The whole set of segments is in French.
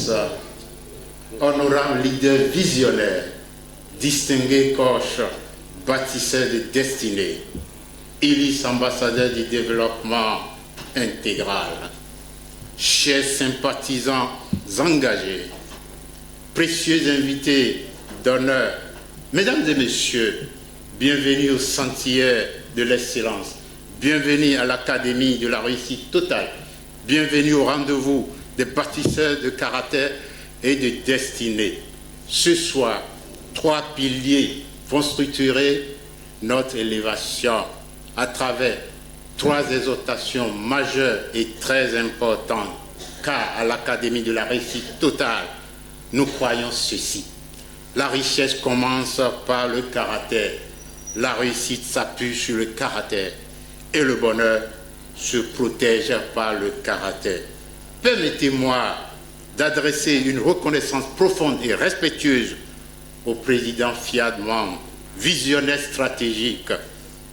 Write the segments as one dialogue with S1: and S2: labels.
S1: Excellence, honorable leader visionnaire, distingué coach, bâtisseur de destinée, illustre ambassadeur du développement intégral, chers sympathisants engagés, précieux invités d'honneur, mesdames et messieurs, bienvenue au sentier de l'excellence, bienvenue à l'Académie de la réussite totale, bienvenue au rendez-vous des bâtisseurs de caractère et de destinée. Ce soir, 3 piliers vont structurer notre élévation à travers 3 exhortations majeures et très importantes, car à l'Académie de la réussite totale, nous croyons ceci. La richesse commence par le caractère, la réussite s'appuie sur le caractère et le bonheur se protège par le caractère. Permettez-moi d'adresser une reconnaissance profonde et respectueuse au président Fiat Membre, visionnaire stratégique,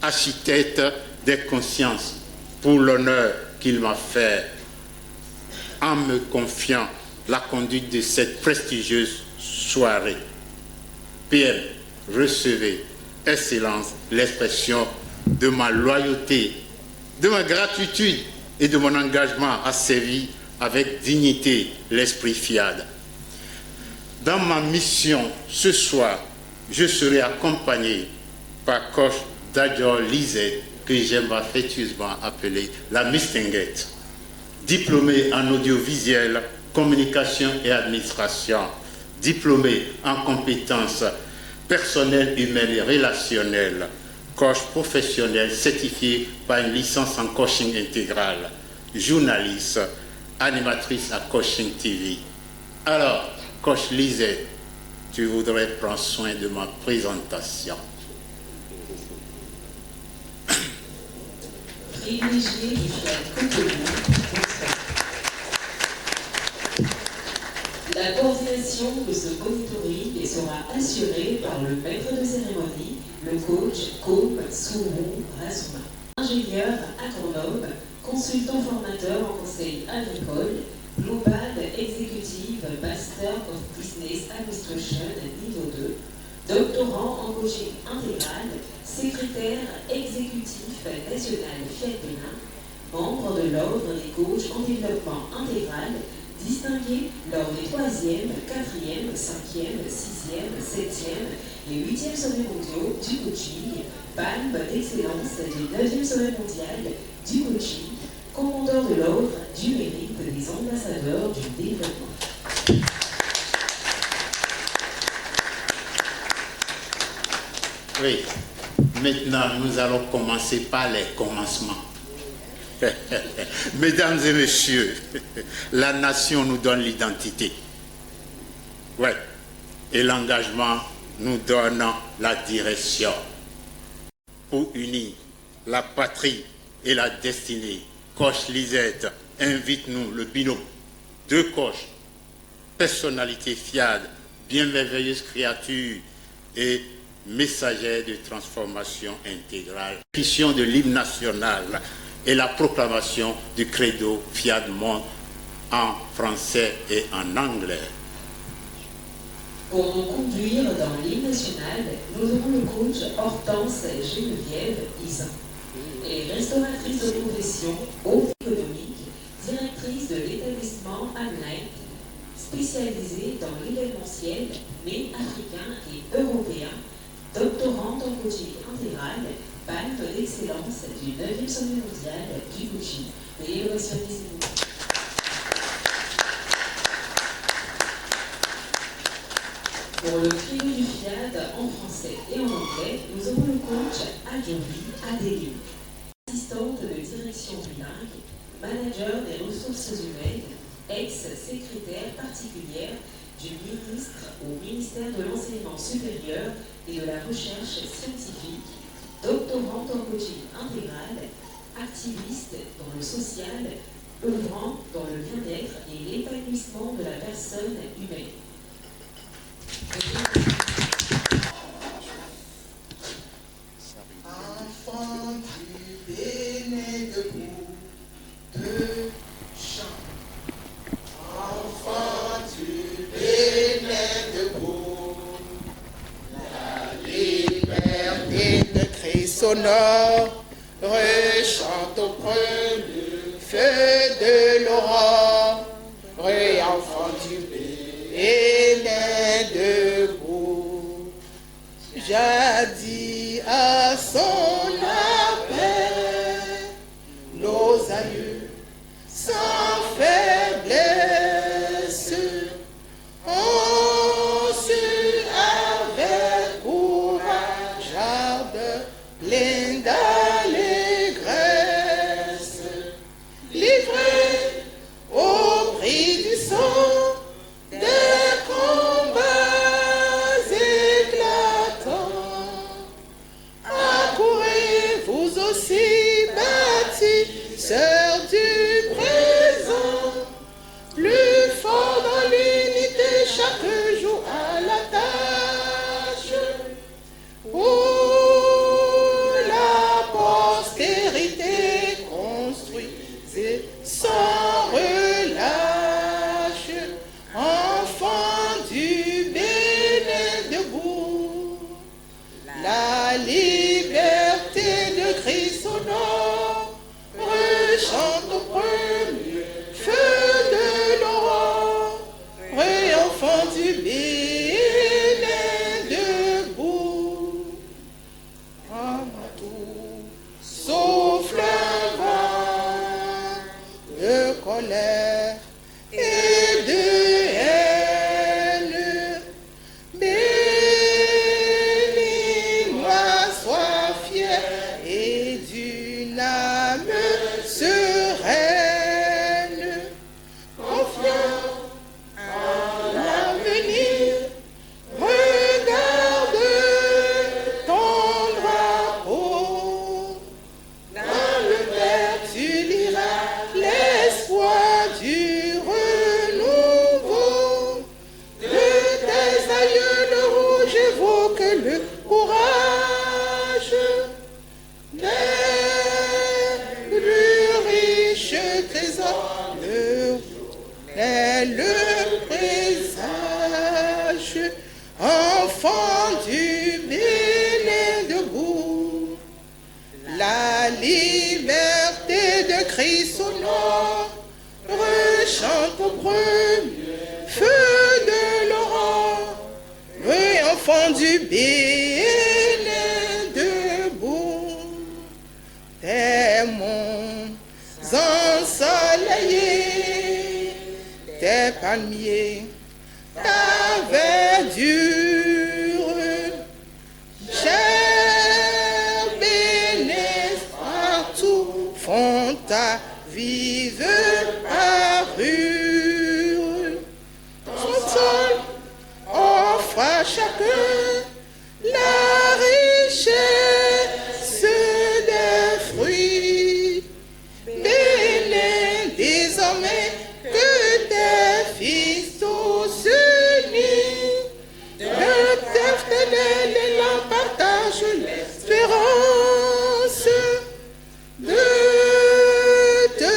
S1: architecte des consciences, pour l'honneur qu'il m'a fait en me confiant la conduite de cette prestigieuse soirée. PM, recevez, Excellence, l'expression de ma loyauté, de ma gratitude et de mon engagement à servir avec dignité l'esprit Fiat. Dans ma mission ce soir, je serai accompagné par coach Dajor Lisette, que j'aime affectueusement appeler la Mistinguette, diplômée en audiovisuel, communication et administration, diplômée en compétences personnelles, humaines et relationnelles, coach professionnel certifié par une licence en coaching intégral, journaliste, animatrice à Coaching TV. Alors, coach Lisette, tu voudrais prendre soin de ma présentation.
S2: Privilégié du Fiat Cotonou. La coordination de ce monitoring sera assurée par le maître de cérémonie, le coach Koum Soumou Razouma. Ingénieur agronome, consultant formateur en conseil agricole, Global Executive Master of Business Administration niveau 2, doctorant en coaching intégral, secrétaire exécutif national Fiat Bénin, membre de l'ordre des coachs en développement intégral, distingué lors des 3e, 4e, 5e, 6e, 7e et 8e sommets mondiaux du coaching, palme d'excellence du 9e sommet mondial du coaching, commandeur de l'ordre du mérite des ambassadeurs du développement.
S1: Oui, maintenant nous allons commencer par les commencements. Mesdames et messieurs, la nation nous donne l'identité. Ouais. Et l'engagement nous donne la direction. Pour unir la patrie et la destinée, coach Lisette invite-nous le binôme. 2 coachs, personnalité fiable, bien merveilleuse créature et messagère de transformation intégrale. Question de l'hymne national et la proclamation du credo Fiat Monde en français et en anglais.
S2: Pour nous conduire dans l'hymne national, nous aurons le coach Hortense Geneviève Isan. Elle est restauratrice de profession, haute économique, directrice de l'établissement Amlight, spécialisée dans l'événementiel, mais africain et européen, doctorante en coaching intégral, palme d'excellence du 9e sommet mondial du coaching. Veuillez le mentionner, s'il vous plaît. Pour le trio du Fiat en français et en anglais, nous aurons le coach Adjouri Adélie, assistante de direction bilingue, manager des ressources humaines, ex-secrétaire particulière du ministre au ministère de l'Enseignement supérieur et de la Recherche scientifique, doctorante en coaching intégral, activiste dans le social, œuvrant dans le bien-être et l'épanouissement de la personne humaine.
S3: Enfant du béné debout de chant. Enfant du sonore, rechante au premier feu de l'aurore, enfant du Bénin debout. Jadis à son appel, nos aïeux sans faiblesse ont su avec courage ardeur, plein d'allégresse, livrés au prix du sang des combats éclatants. Accourez vous aussi, bâtisseurs du présent, plus fort dans l'unité chaque jour à la tâche, pour la postérité construisez sans relâche, enfants du Bénin debout. La liberté de Christ honore, rechante au premier feu de l'aurore, enfants du Bénin debout. En tout souffle un vent de colère et de haine, bénis-moi, sois fier et d'une âme sereine, confiant en l'avenir, regarde ton drapeau. Dans le vert tu liras l'espoir du renouveau. De tes aïeux le rouge évoque le courage. Le plus riche trésor est le présage, enfant du Bénin debout. La liberté de Christ honore, rechante au premier feu de l'aurore, enfant du Bénin debout. Tes monts ensoleillés, tes palmiers, ta verdure, cher Bénin partout font ta vive parure. Ton sol offre à chacun la richesse des fruits. Bénin, désormais que tes fils tous unis, de tes fenêtres et l'en partage l'espérance de te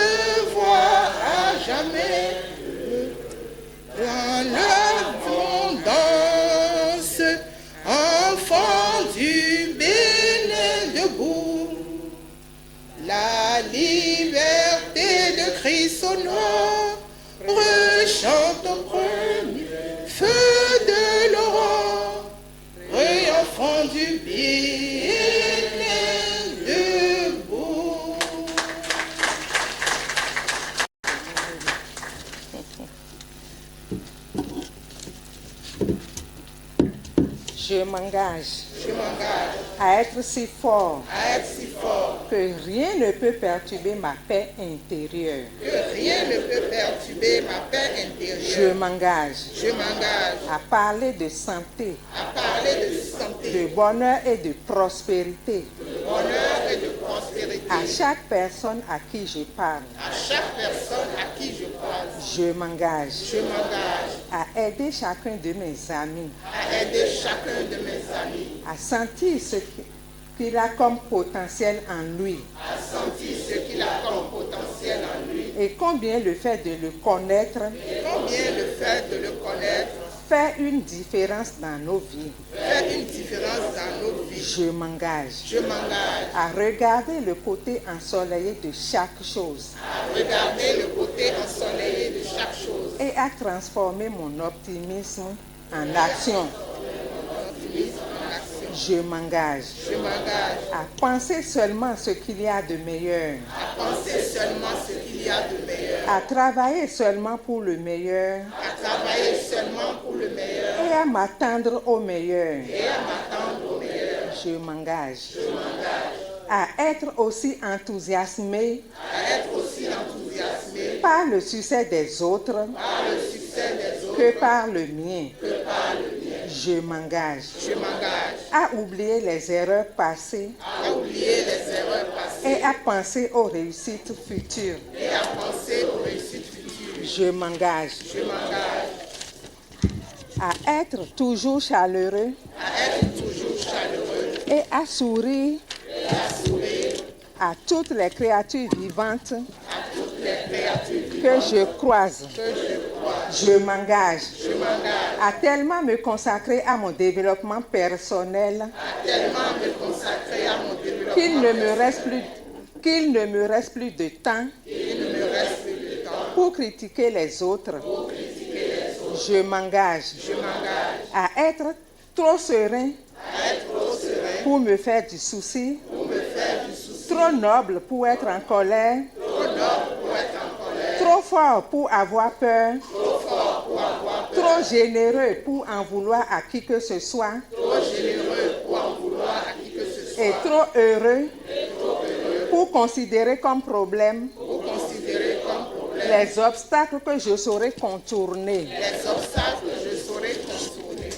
S3: voir à jamais dans l'abondance, enfant du Bénin debout. La liberté de Christ honore, rechante au premier feu de l'aurore, enfant du Bénin debout.
S4: Je m'engage à être si fort que rien ne peut perturber ma paix intérieure. Je m'engage à parler de santé, de bonheur et de prospérité à chaque personne à qui je parle. Je m'engage à aider chacun de mes amis à sentir ce qu'il a comme potentiel en lui. Et combien le fait de le connaître Fais une différence dans nos vies.
S3: Fais une différence dans nos vies.
S4: Je m'engage
S3: Je m'engage
S4: à regarder le côté ensoleillé de chaque chose
S3: à regarder le côté ensoleillé de chaque chose
S4: et à transformer mon optimisme en action.
S3: en action.
S4: Je m'engage
S3: Je m'engage
S4: à penser seulement ce qu'il y a de meilleur,
S3: à penser seulement ce qu'il y a de meilleur,
S4: à travailler seulement pour le meilleur
S3: à travailler seulement pour le meilleur
S4: et à m'attendre au meilleur.
S3: et à m'attendre au meilleur.
S4: Je m'engage à être aussi enthousiasmé
S3: À être aussi enthousiasmé
S4: par le succès des autres
S3: par le succès des autres
S4: que par le mien.
S3: que par le mien.
S4: Je m'engage
S3: Je m'engage
S4: à oublier les erreurs passées
S3: à oublier les erreurs passées
S4: et à penser aux réussites futures.
S3: et à penser aux réussites futures.
S4: Je m'engage
S3: Je m'engage
S4: à être toujours chaleureux
S3: à être toujours chaleureux
S4: et à sourire
S3: et à sourire
S4: à toutes les créatures vivantes
S3: à toutes les créatures
S4: que je croise.
S3: que je croise.
S4: Je m'engage
S3: Je m'engage
S4: à tellement me consacrer à mon développement personnel
S3: à tellement me consacrer à mon développement
S4: qu'il ne me reste plus de temps
S3: qu'il ne me reste plus de temps
S4: pour critiquer les autres. Je m'engage
S3: Je m'engage
S4: à être trop serein
S3: à être trop serein
S4: pour me faire du souci,
S3: pour me faire du souci,
S4: trop noble pour être en colère,
S3: trop noble pour être en colère,
S4: trop fort pour avoir peur,
S3: trop fort pour avoir peur,
S4: trop généreux pour en vouloir à qui que ce soit,
S3: trop généreux pour en vouloir à qui que ce soit,
S4: et trop heureux pour considérer comme problème
S3: pour considérer comme problème
S4: les obstacles que je saurais contourner.
S3: les obstacles que je saurais contourner.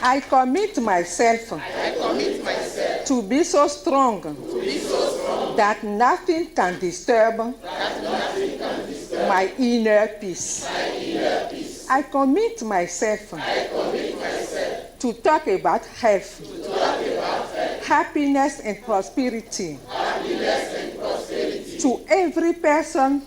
S4: I commit myself
S3: I commit myself
S4: to be so strong
S3: to be so strong
S4: that nothing can disturb
S3: that nothing can disturb
S4: my inner peace.
S3: my inner peace.
S4: I commit myself
S3: I commit myself
S4: to talk about health,
S3: to talk about health,
S4: happiness, and prosperity
S3: happiness and prosperity
S4: to every person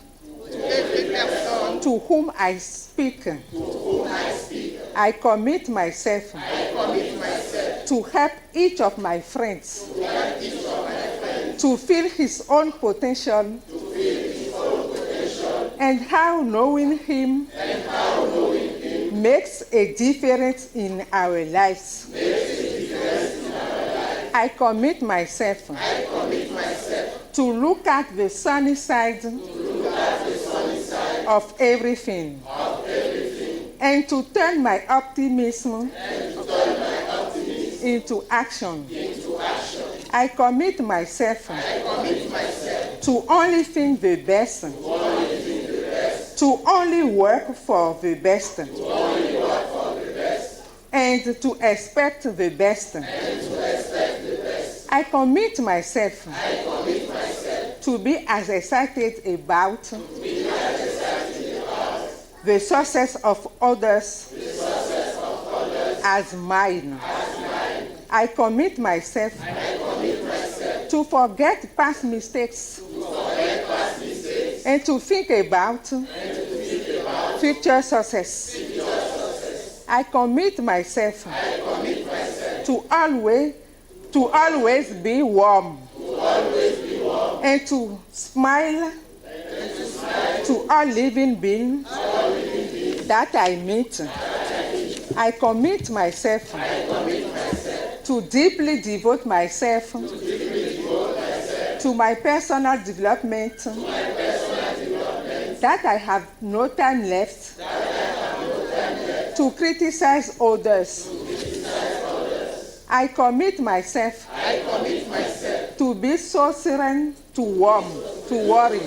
S3: to every person
S4: to whom I speak.
S3: to whom I speak.
S4: I commit myself
S3: I commit myself
S4: to help each of my friends
S3: to help each of my friends
S4: to feel his own potential
S3: to feel his own potential
S4: and how knowing him
S3: and how knowing him
S4: makes a difference in our lives.
S3: makes a difference in our life.
S4: I commit myself
S3: I commit myself
S4: to look at the sunny side
S3: to look at the sunny side
S4: of everything
S3: of everything
S4: and to turn my optimism
S3: and to turn my optimism
S4: into action.
S3: into action.
S4: I commit myself
S3: I commit myself
S4: to only think the best,
S3: to only think the best,
S4: to only work for the best,
S3: to only work for the best,
S4: and to expect the best.
S3: and to expect the best.
S4: I commit myself
S3: I commit myself
S4: to be as excited about
S3: to be as excited about
S4: the success of others
S3: the success of others
S4: as mine.
S3: as mine.
S4: I commit myself
S3: I commit myself
S4: to forget past mistakes
S3: to forget past mistakes
S4: and to think about
S3: and to think about
S4: future success.
S3: future success.
S4: I commit myself
S3: I commit myself
S4: to always be warm
S3: to always be warm
S4: and to smile
S3: and to smile
S4: to all living beings
S3: to all living beings
S4: that I meet. I commit myself
S3: I commit myself
S4: to deeply devote myself
S3: to deeply devote myself
S4: to my personal development
S3: to my personal development,
S4: that I have no time left
S3: that I have no time left
S4: to criticize others.
S3: to criticize others.
S4: I commit myself
S3: I commit myself
S4: to be so serene to worry,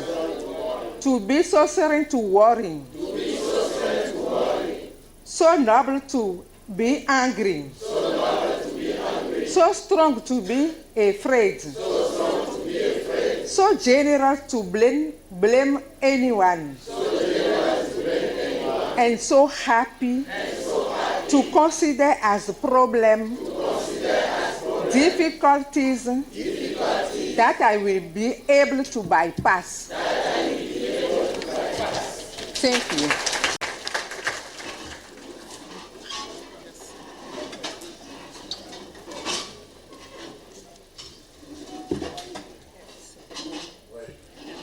S4: to be so serene to worry,
S3: to be so strong to worry,
S4: so noble to be angry,
S3: so noble to be hungry,
S4: so strong to be afraid,
S3: so strong to be afraid,
S4: so generous to blame anyone,
S3: so generous to blame anyone,
S4: and so happy
S3: and so happy
S4: to consider as a problem
S3: to consider as problems,
S4: difficulties
S3: difficulties
S4: that I will be able to bypass.
S3: that I will be able to bypass.
S4: Thank you.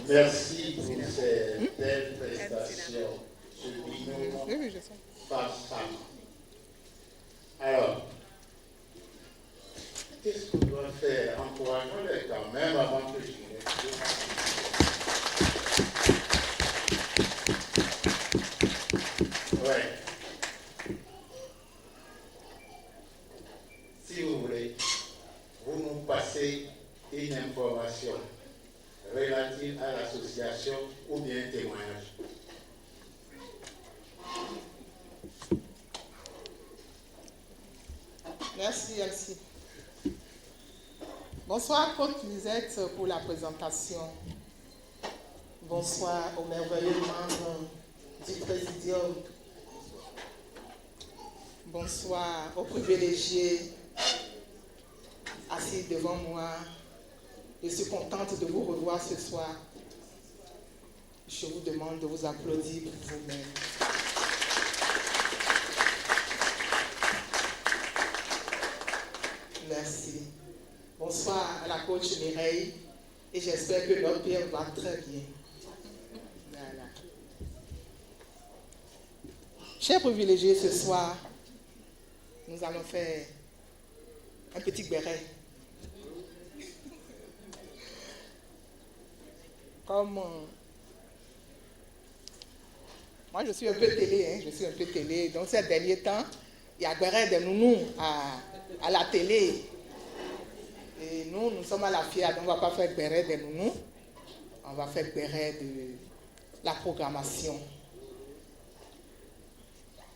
S1: Merci pour ces belles prestations. Ce binôme femme-femme. Alors, qu'est-ce qu'on doit faire? Encourageons-les quand même avant que je les ouais. Si vous voulez, vous nous passez une information relative à l'association ou bien un témoignage.
S3: Merci, Elsie. Bonsoir, Côte Lisette, pour la présentation. Bonsoir aux merveilleux membres du Présidium. Bonsoir aux privilégiés assis devant moi. Je suis contente de vous revoir ce soir. Je vous demande de vous applaudir pour vous-même. Merci. Bonsoir à la coach Mireille et j'espère que notre Pierre va très bien. Voilà. Chers privilégiés, ce soir, nous allons faire un petit béret. Comme moi, je suis un peu télé, donc ces derniers temps, il y a béret des nounous à la télé. Et nous sommes à la FIA, donc on ne va pas faire béret des nounous, on va faire béret de la programmation.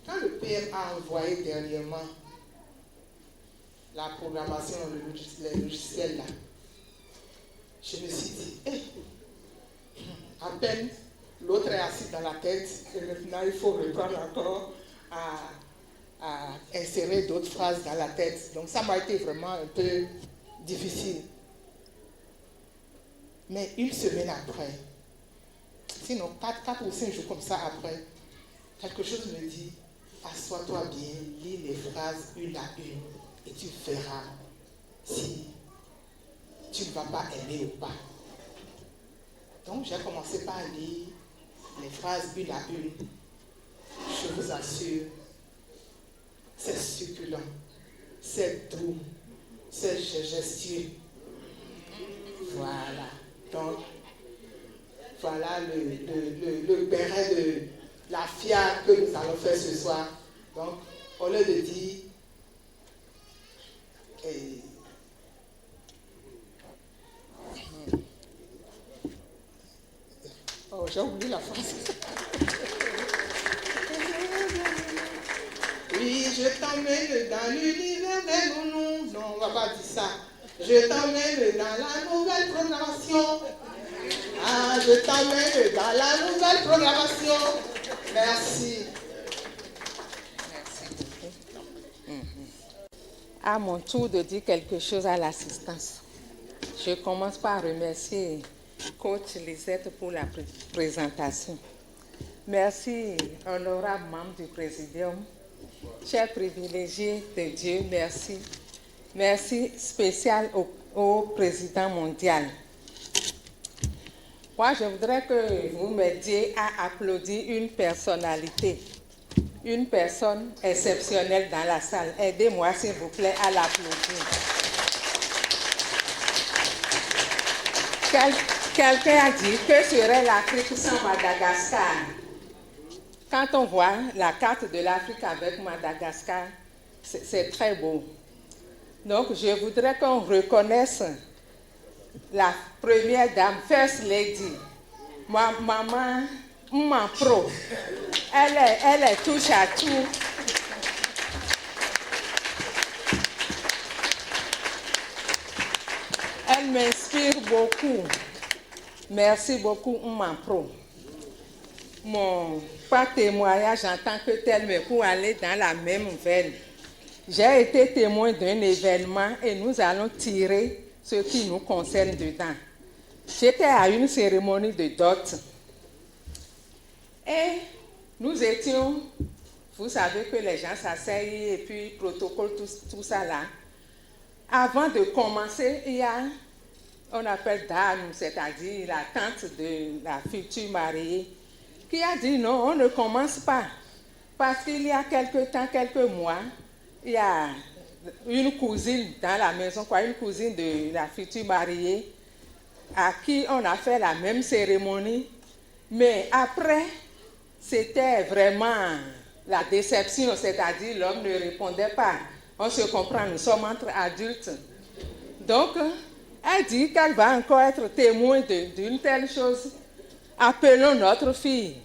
S3: Quand le père a envoyé dernièrement la programmation, le logiciel là, je me suis dit, à peine l'autre est assis dans la tête, et maintenant il faut reprendre encore à insérer d'autres phrases dans la tête. Donc ça m'a été vraiment un peu difficile. Mais une semaine après, sinon 4 ou 5 jours comme ça après, quelque chose me dit, assois-toi bien, lis les phrases une à une, et tu verras si tu ne vas pas aimer ou pas. Donc j'ai commencé par lire les phrases une à une. Je vous assure, c'est succulent, c'est doux, c'est gestueux. Voilà. Donc, voilà le béret de la FIA que nous allons faire ce soir. Donc, au lieu de dire oh, j'ai oublié la phrase. Oui, je t'emmène dans l'univers des nounous. Non, on ne va pas dire ça. Je t'emmène dans la nouvelle programmation. Ah, je t'emmène dans la nouvelle programmation. Merci.
S4: À mon tour de dire quelque chose à l'assistance. Je commence par remercier Coach Lisette pour la présentation. Merci, honorable membre du Présidium, chers privilégiés de Dieu, merci. Merci spécial au Président mondial. Moi, je voudrais que vous m'aidiez à applaudir une personnalité, une personne exceptionnelle dans la salle. Aidez-moi, s'il vous plaît, à l'applaudir. Quelqu'un a dit que serait l'Afrique sans Madagascar. Quand on voit la carte de l'Afrique avec Madagascar, c'est très beau. Donc, je voudrais qu'on reconnaisse la première dame, First Lady, maman Pro. Elle est touche à tout. Elle m'inspire beaucoup. Merci beaucoup, Pro. Pas témoignage en tant que tel, mais pour aller dans la même veine. J'ai été témoin d'un événement et nous allons tirer ce qui nous concerne dedans. J'étais à une cérémonie de dot. Et nous étions, vous savez que les gens s'asseyent et puis protocole, tout ça là. Avant de commencer, il y a, on appelle dame, c'est-à-dire la tante de la future mariée, qui a dit non, on ne commence pas. Parce qu'il y a quelques temps, quelques mois, il y a une cousine dans la maison, une cousine de la future mariée, à qui on a fait la même cérémonie. Mais après, c'était vraiment la déception, c'est-à-dire l'homme ne répondait pas. On se comprend, nous sommes entre adultes. Donc, elle dit qu'elle va encore être témoin d'une telle chose. Appelons notre fille.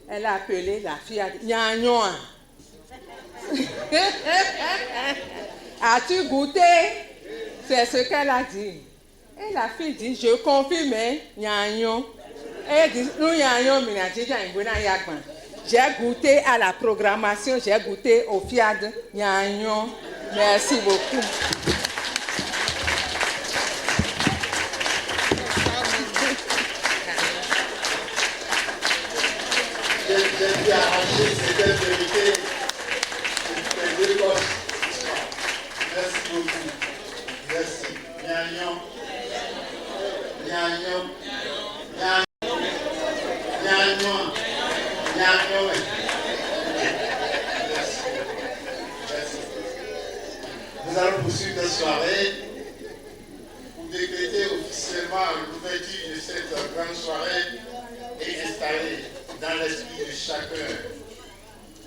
S4: Elle a appelé la fille, elle a dit, Nya-nyoa. As-tu goûté? C'est ce qu'elle a dit. Et la fille dit, je confirme, Nya-nyon. Elle dit, nous Nya-nyon, j'ai goûté à la programmation, j'ai goûté au fiade, Nya-nyon. Merci beaucoup.
S1: J'ai pu arracher cette vérité. Merci beaucoup. Merci. Nya-nyon. Nya-nyon. Nya-nyon. Nya-nyon. Merci. Merci. Nous allons poursuivre notre soirée pour décréter officiellement l'ouverture de cette grande soirée et installer dans l'esprit de chacun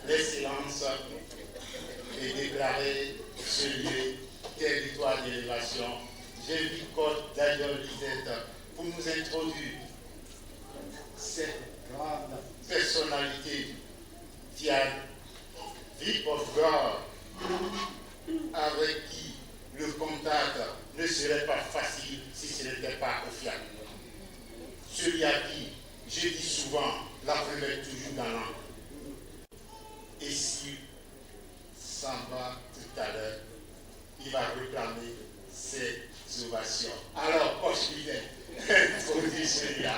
S1: les silences et déclarer ce lieu territoire d'élévation. J'invite Côte d'ailleurs Lisette pour nous introduire cette grande personnalité qui a Deep of God, avec qui le contact ne serait pas facile si ce n'était pas confiable. Celui à qui je dis souvent, la première toujours gagnant. Et si s'en va tout à l'heure, il va réclamer ses ovations. Alors, Coach Lisette, introduis celui-là.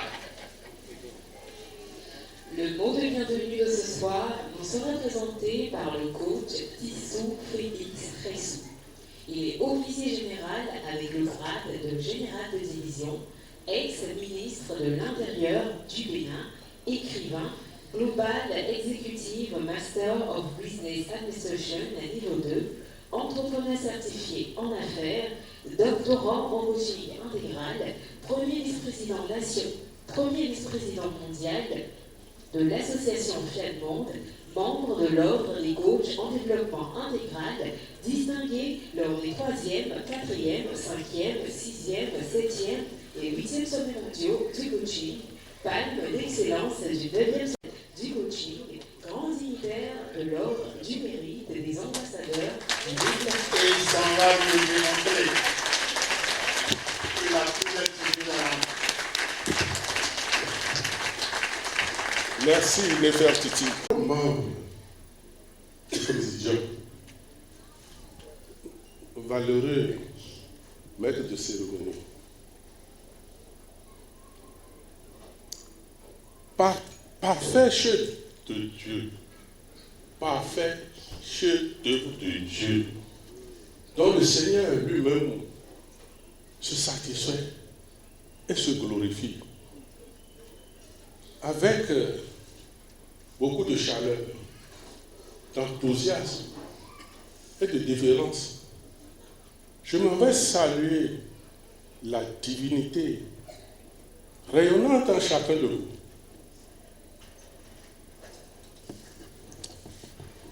S2: Le mot de bienvenue de ce soir nous sera présenté par le coach Tissou Félix Ressou. Il est officier général avec le grade de général de division, ex-ministre de l'Intérieur du Bénin, écrivain, Global Executive Master of Business Administration niveau 2, entrepreneur certifié en affaires, doctorant en coaching intégral, premier vice-président mondial de l'association Fiat Monde, membre de l'ordre des coachs en développement intégral, distingué lors des 3e, 4e, 5e, 6e, 7e et 8e sommets mondiaux du coaching, palme d'excellence du 9e sommet du coaching, grand dignitaire de l'ordre du mérite des ambassadeurs du développement.
S1: Et il s'en va nous démontrer que la première tribune.
S5: Merci, les frères Titi. Membre du président, valeureux maître de cérémonie, parfait chef de Dieu, parfait chef d'œuvre de Dieu, dont le Seigneur lui-même se satisfait et se glorifie. Avec beaucoup de chaleur, d'enthousiasme et de déférence, je m'en vais saluer la divinité rayonnante en chacun de vous.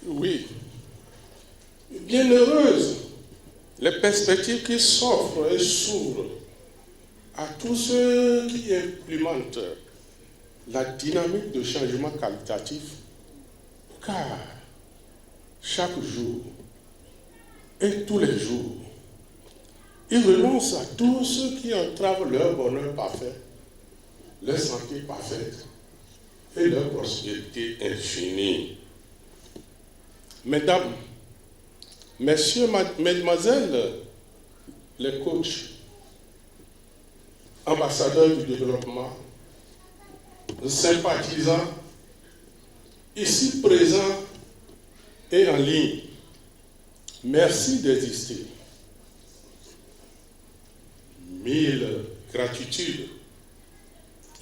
S5: Oui, bienheureuses les perspectives qui s'offrent et s'ouvrent à tous ceux qui implémentent la dynamique de changement qualitatif, car chaque jour et tous les jours, ils renoncent à tous ceux qui entravent leur bonheur parfait, leur santé parfaite et leur prospérité infinie. Mesdames, messieurs, mesdemoiselles, les coachs, ambassadeurs du développement, sympathisants ici présents et en ligne, merci d'exister. 1000 gratitudes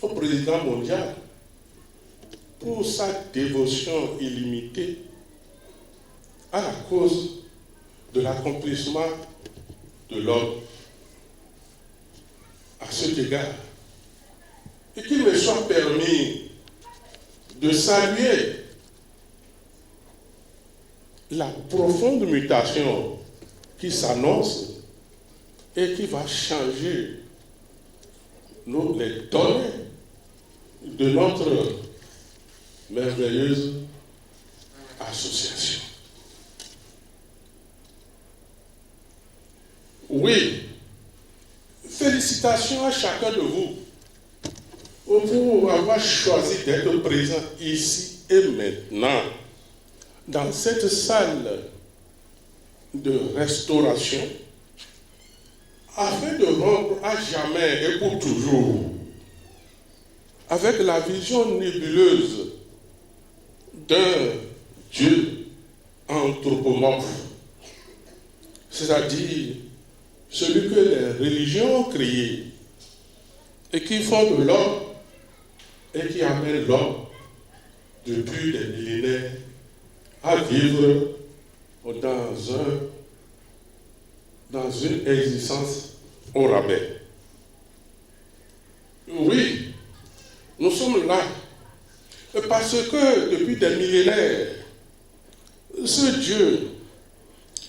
S5: au président mondial pour sa dévotion illimitée à la cause de l'accomplissement de l'homme. À cet égard, et qu'il me soit permis de saluer la profonde mutation qui s'annonce et qui va changer les données de notre merveilleuse association. Oui, félicitations à chacun de vous pour avoir choisi d'être présent ici et maintenant dans cette salle de restauration afin de rompre à jamais et pour toujours avec la vision nébuleuse d'un Dieu anthropomorphe, c'est-à-dire celui que les religions ont créé et qui fonde l'homme et qui amène l'homme depuis des millénaires à vivre dans une existence au rabais. Oui, nous sommes là parce que depuis des millénaires, ce Dieu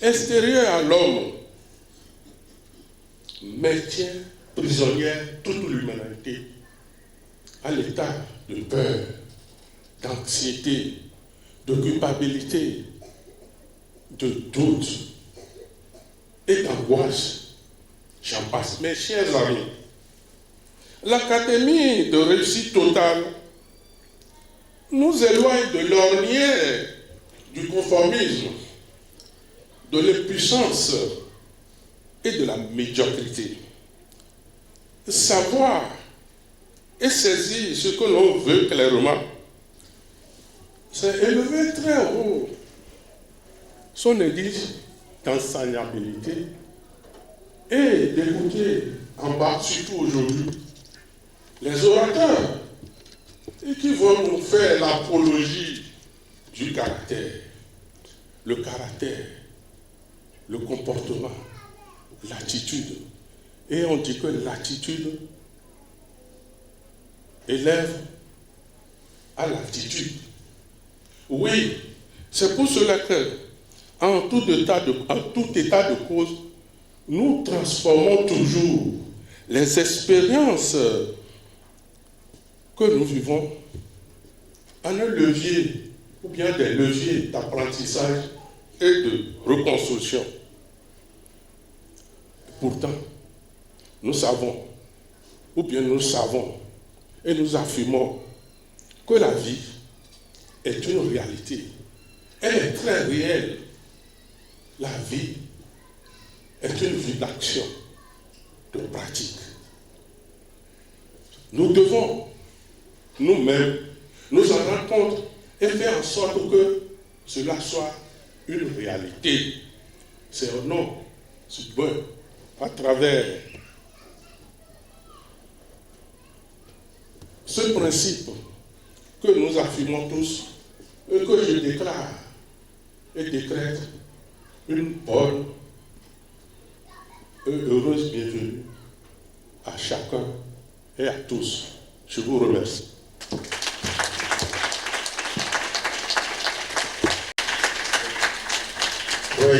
S5: extérieur à l'homme maintient prisonnière toute l'humanité à l'état de peur, d'anxiété, de culpabilité, de doute et d'angoisse. J'en passe. Mes chers amis, l'Académie de réussite totale nous éloigne de l'ornière du conformisme, de l'impuissance et de la médiocrité. Savoir et saisir ce que l'on veut clairement, c'est élever très haut son église d'enseignabilité et d'écouter en bas, surtout aujourd'hui, les orateurs et qui vont nous faire l'apologie du caractère, le comportement, l'attitude. Et on dit que l'attitude élève à l'attitude. Oui, c'est pour cela que, en tout état de cause, nous transformons toujours les expériences que nous vivons en un levier ou bien des leviers d'apprentissage et de reconstruction. Pourtant, nous savons et nous affirmons que la vie est une réalité. Elle est très réelle. La vie est une vie d'action, de pratique. Nous devons nous-mêmes nous en rendre compte et faire en sorte que cela soit une réalité. C'est au nom à travers ce principe que nous affirmons tous et que je déclare et décrète une bonne et heureuse bienvenue à chacun et à tous. Je vous remercie.
S1: Oui,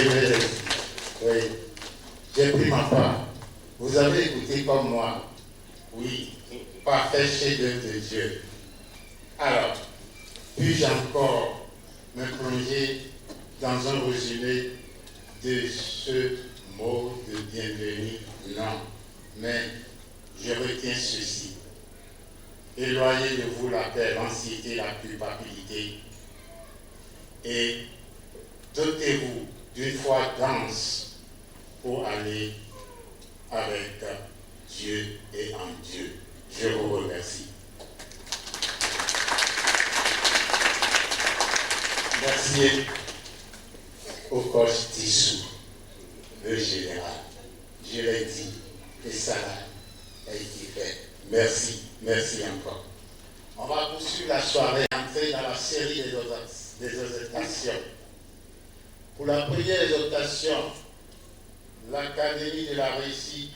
S1: j'ai pris ma part. Vous avez écouté comme moi. Oui, parfait chef-d'œuvre de Dieu. Alors, puis-je encore me plonger dans un résumé de ce mot de bienvenue? Non, mais je retiens ceci. Éloignez de vous la peur, l'anxiété, la culpabilité et dotez-vous d'une foi dense pour aller avec Dieu et en Dieu. Je vous remercie. Merci au coach Tissou, le général. Je l'ai dit, et ça a été fait. Merci, merci encore. On va poursuivre la soirée, entrer dans la série des exhortations. Pour la première exhortation, l'Académie de la réussite,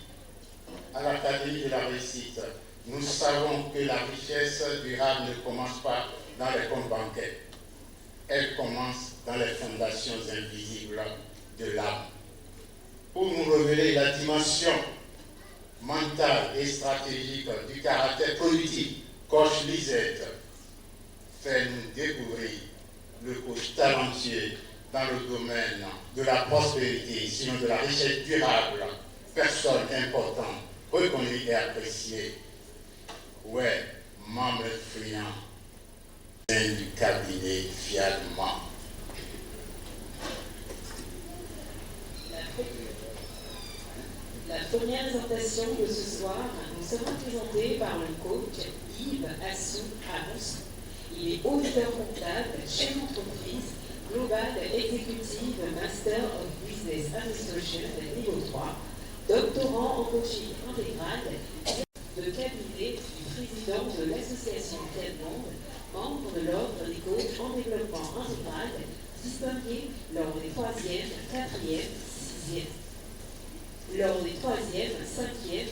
S1: à l'Académie de la réussite, nous savons que la richesse durable ne commence pas dans les comptes bancaires. Elle commence dans les fondations invisibles de l'âme. Pour nous révéler la dimension mentale et stratégique du caractère productif, coach Lisette fait nous découvrir le coach talentueux dans le domaine de la prospérité, sinon de la richesse durable, personne importante, reconnue et appréciée. Ouais, membre influent du cabinet Fiat-Man.
S2: La première présentation de ce soir nous sera présentée par le coach Yves Assou-Amos. Il est auditeur comptable, chef d'entreprise, Global Executive Master of Business Administration niveau 3, doctorant en coaching intégral, de cabinet du président de l'association Fiat-Monde, membre de l'ordre des coachs en développement intégral, distingué lors des 3e, 4e, 6e. Lors des 3e, 5e,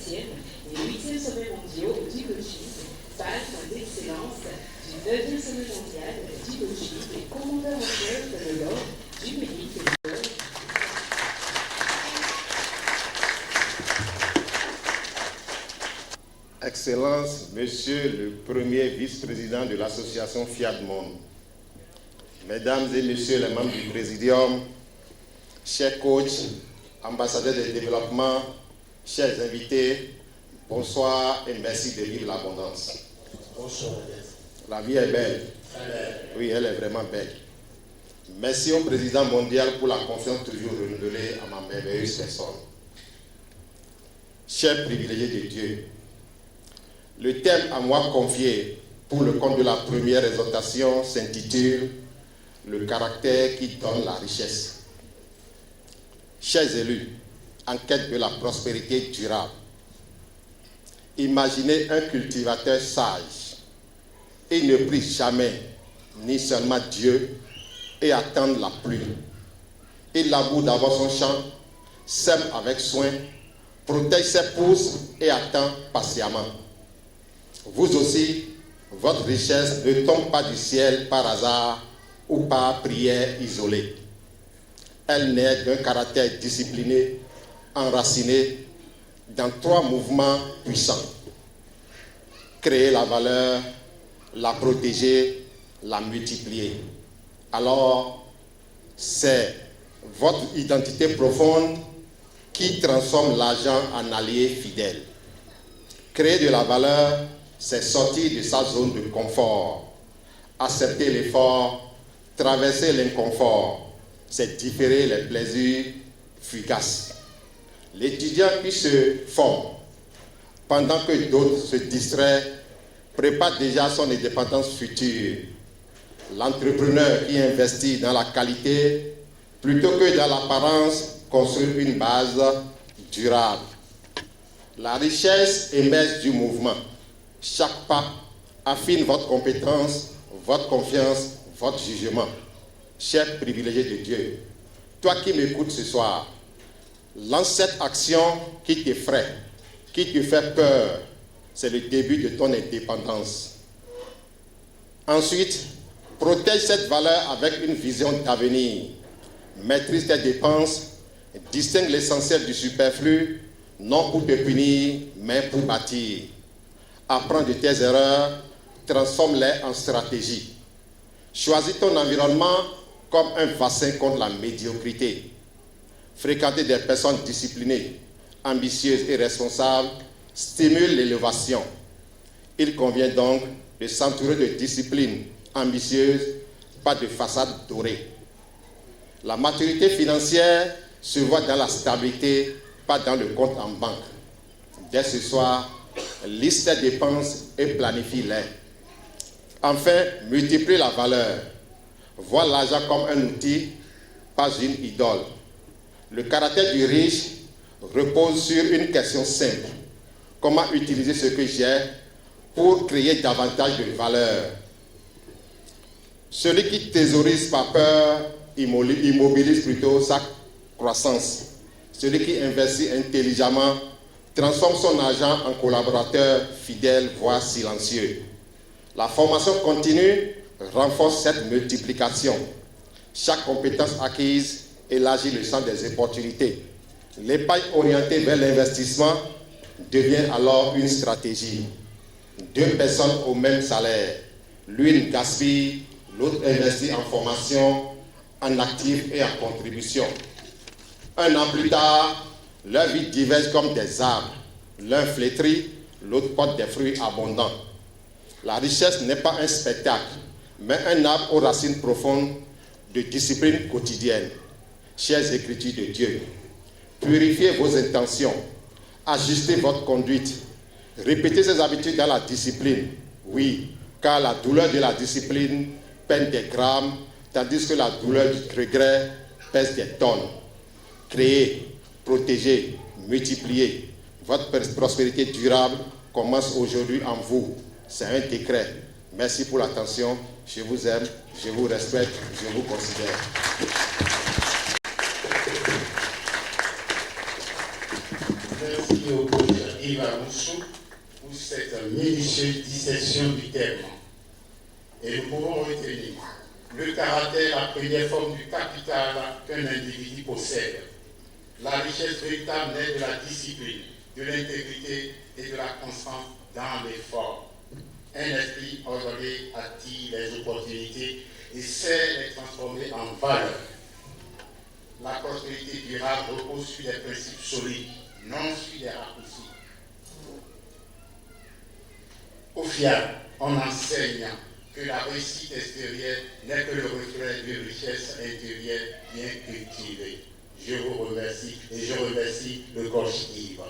S2: 6e et 8e sommets mondiaux du coaching, palme d'excellence du 9e sommet mondial du coaching et commandeur en chef de l'ordre du mérite et de l'ordre.
S6: Excellence, Monsieur le Premier Vice-président de l'association Fiat-Monde, Mesdames et Messieurs les membres du Présidium, chers coachs, ambassadeurs de développement, chers invités, bonsoir et merci de vivre l'abondance.
S1: Bonsoir.
S6: La vie est belle. Oui, elle est vraiment belle. Merci au Président mondial pour la confiance toujours renouvelée à ma merveilleuse personne. Chers privilégiés de Dieu, le thème à moi confié pour le compte de la première exhortation s'intitule « Le caractère qui donne la richesse ». Chers élus, en quête de la prospérité durable, imaginez un cultivateur sage. Il ne prie jamais, ni seulement Dieu, et attend la pluie. Il laboure d'abord son champ, sème avec soin, protège ses pousses et attend patiemment. Vous aussi, votre richesse ne tombe pas du ciel par hasard ou par prière isolée. Elle naît d'un caractère discipliné, enraciné dans 3 mouvements puissants. Créer la valeur, la protéger, la multiplier. Alors, c'est votre identité profonde qui transforme l'argent en allié fidèle. Créer de la valeur, c'est sortir de sa zone de confort, accepter l'effort, traverser l'inconfort, c'est différer les plaisirs fugaces. L'étudiant qui se forme, pendant que d'autres se distraient, prépare déjà son indépendance future. L'entrepreneur qui investit dans la qualité, plutôt que dans l'apparence, construit une base durable. La richesse émerge du mouvement. Chaque pas affine votre compétence, votre confiance, votre jugement. Cher privilégié de Dieu, toi qui m'écoutes ce soir, lance cette action qui t'effraie, qui te fait peur. C'est le début de ton indépendance. Ensuite, protège cette valeur avec une vision d'avenir. Maîtrise tes dépenses, distingue l'essentiel du superflu, non pour te punir, mais pour bâtir. Apprends de tes erreurs, transforme-les en stratégie. Choisis ton environnement comme un vaccin contre la médiocrité. Fréquenter des personnes disciplinées, ambitieuses et responsables stimule l'élévation. Il convient donc de s'entourer de disciplines ambitieuses, pas de façade dorée. La maturité financière se voit dans la stabilité, pas dans le compte en banque. Dès ce soir, liste tes dépenses et planifie-les. Enfin, multiplie la valeur. voit l'argent comme un outil, pas une idole. Le caractère du riche repose sur une question simple. Comment utiliser ce que j'ai pour créer davantage de valeur? Celui qui thésaurise par peur immobilise plutôt sa croissance. Celui qui investit intelligemment transforme son argent en collaborateur fidèle, voire silencieux. La formation continue renforce cette multiplication. Chaque compétence acquise élargit le champ des opportunités. L'épargne orientée vers l'investissement devient alors une stratégie. Deux personnes au même salaire. L'une gaspille, l'autre investit en formation, en actifs et en contribution. Un an plus tard, leurs vies divergent comme des arbres. L'un flétrit, l'autre porte des fruits abondants. La richesse n'est pas un spectacle, mais un arbre aux racines profondes de discipline quotidienne. Chères Écritures de Dieu, purifiez vos intentions, ajustez votre conduite, répétez ces habitudes dans la discipline. Oui, car la douleur de la discipline peine des grammes, tandis que la douleur du regret pèse des tonnes. Créez, protégez, multipliez. Votre prospérité durable commence aujourd'hui en vous. C'est un décret. Merci pour l'attention. Je vous aime, je vous respecte, je vous considère.
S1: Merci au coach Yves Aroussou pour cette minutieuse dissection du terme. Et nous pouvons retenir le caractère, la première forme du capital qu'un individu possède. La richesse véritable naît de la discipline, de l'intégrité et de la constance dans l'effort. Un esprit ordonné attire les opportunités et sait les transformer en valeur. La prospérité durable repose sur des principes solides, non sur des raccourcis. Au FIAC, on enseigne que la réussite extérieure n'est que le reflet d'une richesse intérieure bien cultivée. Je vous remercie et je remercie le coach Yves.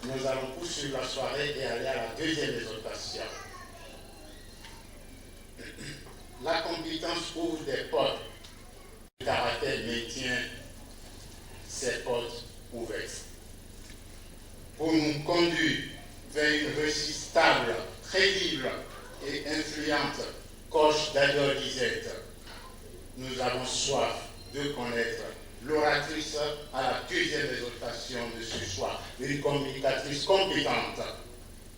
S1: Nous allons poursuivre la soirée et aller à la deuxième exhortation. La compétence ouvre des portes. Le caractère maintient ces portes ouvertes. Pour nous conduire vers une réussite stable, crédible et influente, coach Daniel Lisette, nous avons soif de connaître l'oratrice à la deuxième exhortation de ce soir, une communicatrice compétente,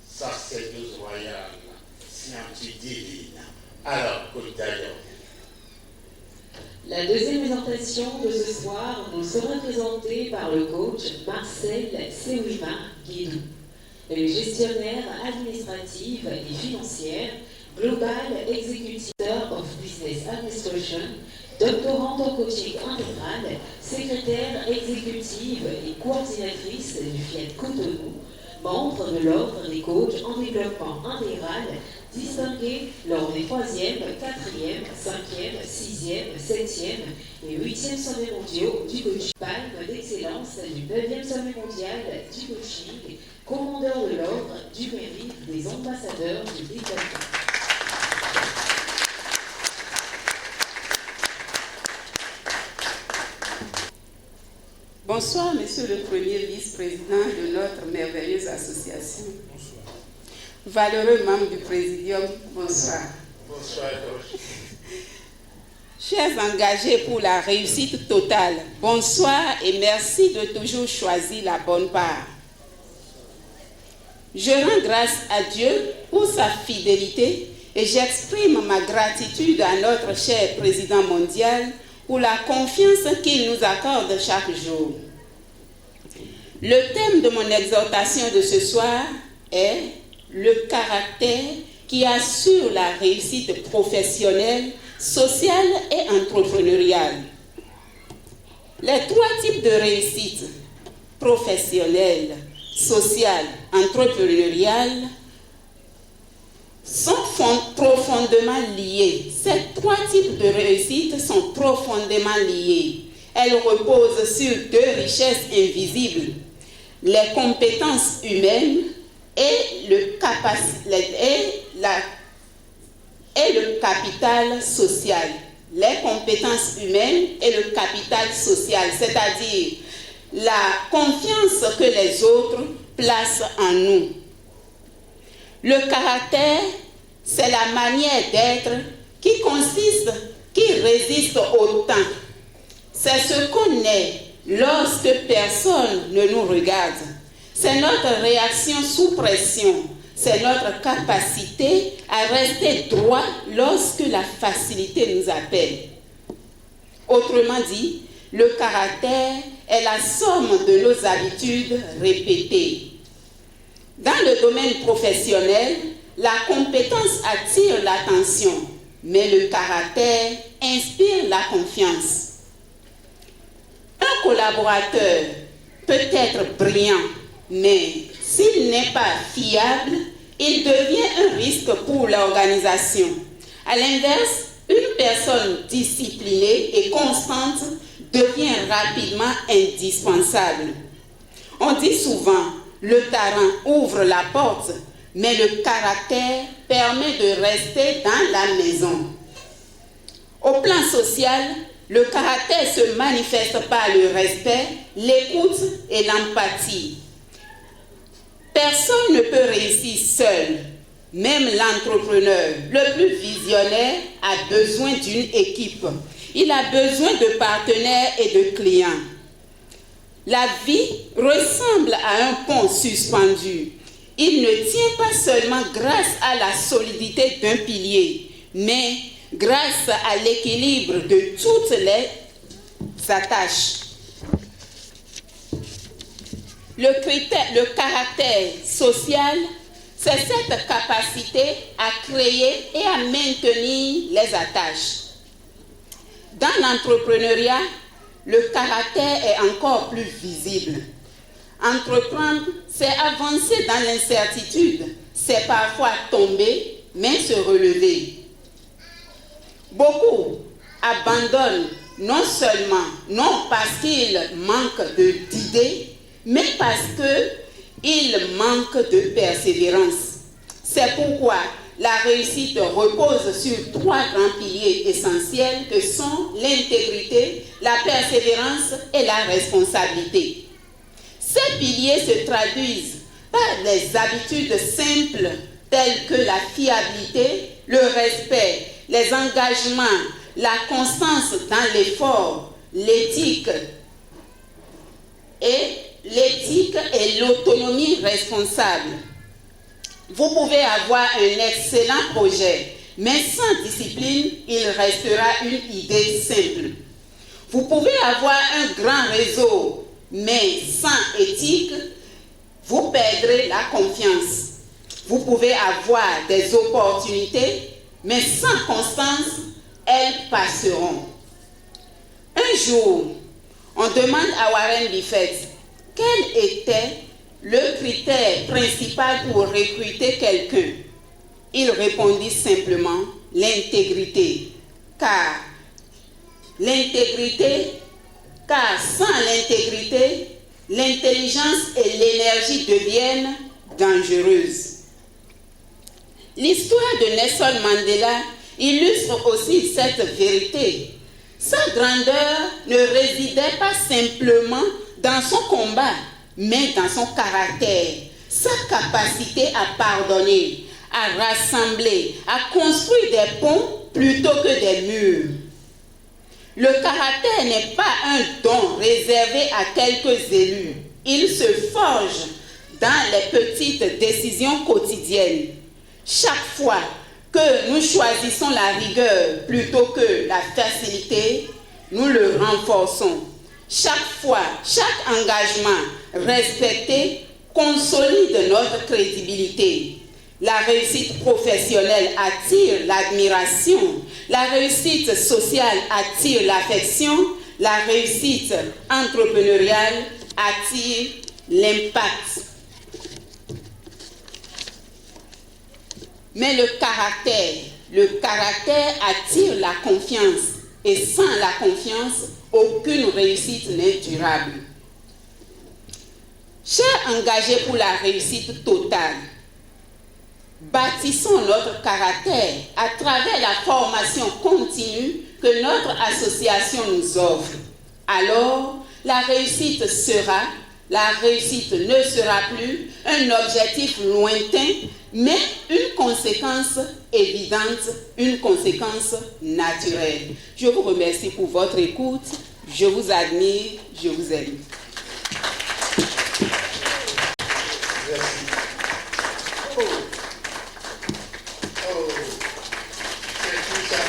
S1: sacerdoce royale, scientifique divine. Alors, coach Daniel.
S2: La deuxième exhortation de ce soir nous sera présentée par le coach Marcel Sewima Guédou, le gestionnaire administratif et financière, Global Executive of Business Administration, doctorante en coaching intégral, secrétaire exécutive et coordinatrice du FIAT Cotonou, membre de l'Ordre des coachs en développement intégral, distingué lors des 3e, 4e, 5e, 6e, 7e et 8e sommets mondiaux du coaching. Palme d'excellence du 9e sommet mondial du coaching, commandeur de l'Ordre du mérite des ambassadeurs du développement.
S7: Bonsoir, Monsieur le Premier vice-président de notre merveilleuse association.
S5: Bonsoir.
S7: Valeureux membres du Présidium, bonsoir.
S1: Bonsoir, coach.
S7: Chers engagés pour la réussite totale, bonsoir et merci de toujours choisir la bonne part. Je rends grâce à Dieu pour sa fidélité et j'exprime ma gratitude à notre cher Président mondial pour la confiance qu'il nous accorde chaque jour. Le thème de mon exhortation de ce soir est le caractère qui assure la réussite professionnelle, sociale et entrepreneuriale. Les 3 types de réussite, professionnelle, sociale, entrepreneuriale, sont profondément liées. Ces 3 types de réussite sont profondément liés. Elles reposent sur 2 richesses invisibles, les compétences humaines et le capital social. Les compétences humaines et le capital social, c'est-à-dire la confiance que les autres placent en nous. Le caractère, c'est la manière d'être qui résiste au temps. C'est ce qu'on est lorsque personne ne nous regarde. C'est notre réaction sous pression. C'est notre capacité à rester droit lorsque la facilité nous appelle. Autrement dit, le caractère est la somme de nos habitudes répétées. Dans le domaine professionnel, la compétence attire l'attention, mais le caractère inspire la confiance. Un collaborateur peut être brillant, mais s'il n'est pas fiable, il devient un risque pour l'organisation. À l'inverse, une personne disciplinée et constante devient rapidement indispensable. On dit souvent, le talent ouvre la porte, mais le caractère permet de rester dans la maison. Au plan social, le caractère se manifeste par le respect, l'écoute et l'empathie. Personne ne peut réussir seul. Même l'entrepreneur le plus visionnaire a besoin d'une équipe. Il a besoin de partenaires et de clients. La vie ressemble à un pont suspendu. Il ne tient pas seulement grâce à la solidité d'un pilier, mais grâce à l'équilibre de toutes les attaches. Le caractère social, c'est cette capacité à créer et à maintenir les attaches. Dans l'entrepreneuriat, le caractère est encore plus visible. Entreprendre, c'est avancer dans l'incertitude, c'est parfois tomber, mais se relever. Beaucoup abandonnent non parce qu'ils manquent d'idées, mais parce qu'ils manquent de persévérance. C'est pourquoi la réussite repose sur 3 grands piliers essentiels que sont l'intégrité, la persévérance et la responsabilité. Ces piliers se traduisent par des habitudes simples telles que la fiabilité, le respect, les engagements, la constance dans l'effort, l'éthique et l'autonomie responsable. Vous pouvez avoir un excellent projet, mais sans discipline, il restera une idée simple. Vous pouvez avoir un grand réseau, mais sans éthique, vous perdrez la confiance. Vous pouvez avoir des opportunités, mais sans constance, elles passeront. Un jour, on demande à Warren Buffett quel était le critère principal pour recruter quelqu'un. Il répondit simplement l'intégrité. Car sans l'intégrité, l'intelligence et l'énergie deviennent dangereuses. L'histoire de Nelson Mandela illustre aussi cette vérité. Sa grandeur ne résidait pas simplement dans son combat, mais dans son caractère, sa capacité à pardonner, à rassembler, à construire des ponts plutôt que des murs. Le caractère n'est pas un don réservé à quelques élus. Il se forge dans les petites décisions quotidiennes. Chaque fois que nous choisissons la rigueur plutôt que la facilité, nous le renforçons. Chaque fois, chaque engagement respecté consolide notre crédibilité. La réussite professionnelle attire l'admiration. La réussite sociale attire l'affection. La réussite entrepreneuriale attire l'impact. Mais le caractère attire la confiance. Et sans la confiance, aucune réussite n'est durable. Chers engagés pour la réussite totale, bâtissons notre caractère à travers la formation continue que notre association nous offre. Alors, la réussite ne sera plus un objectif lointain, mais une conséquence évidente, une conséquence naturelle. Je vous remercie pour votre écoute. Je vous admire, je vous aime.
S1: Merci. C'est tout ça.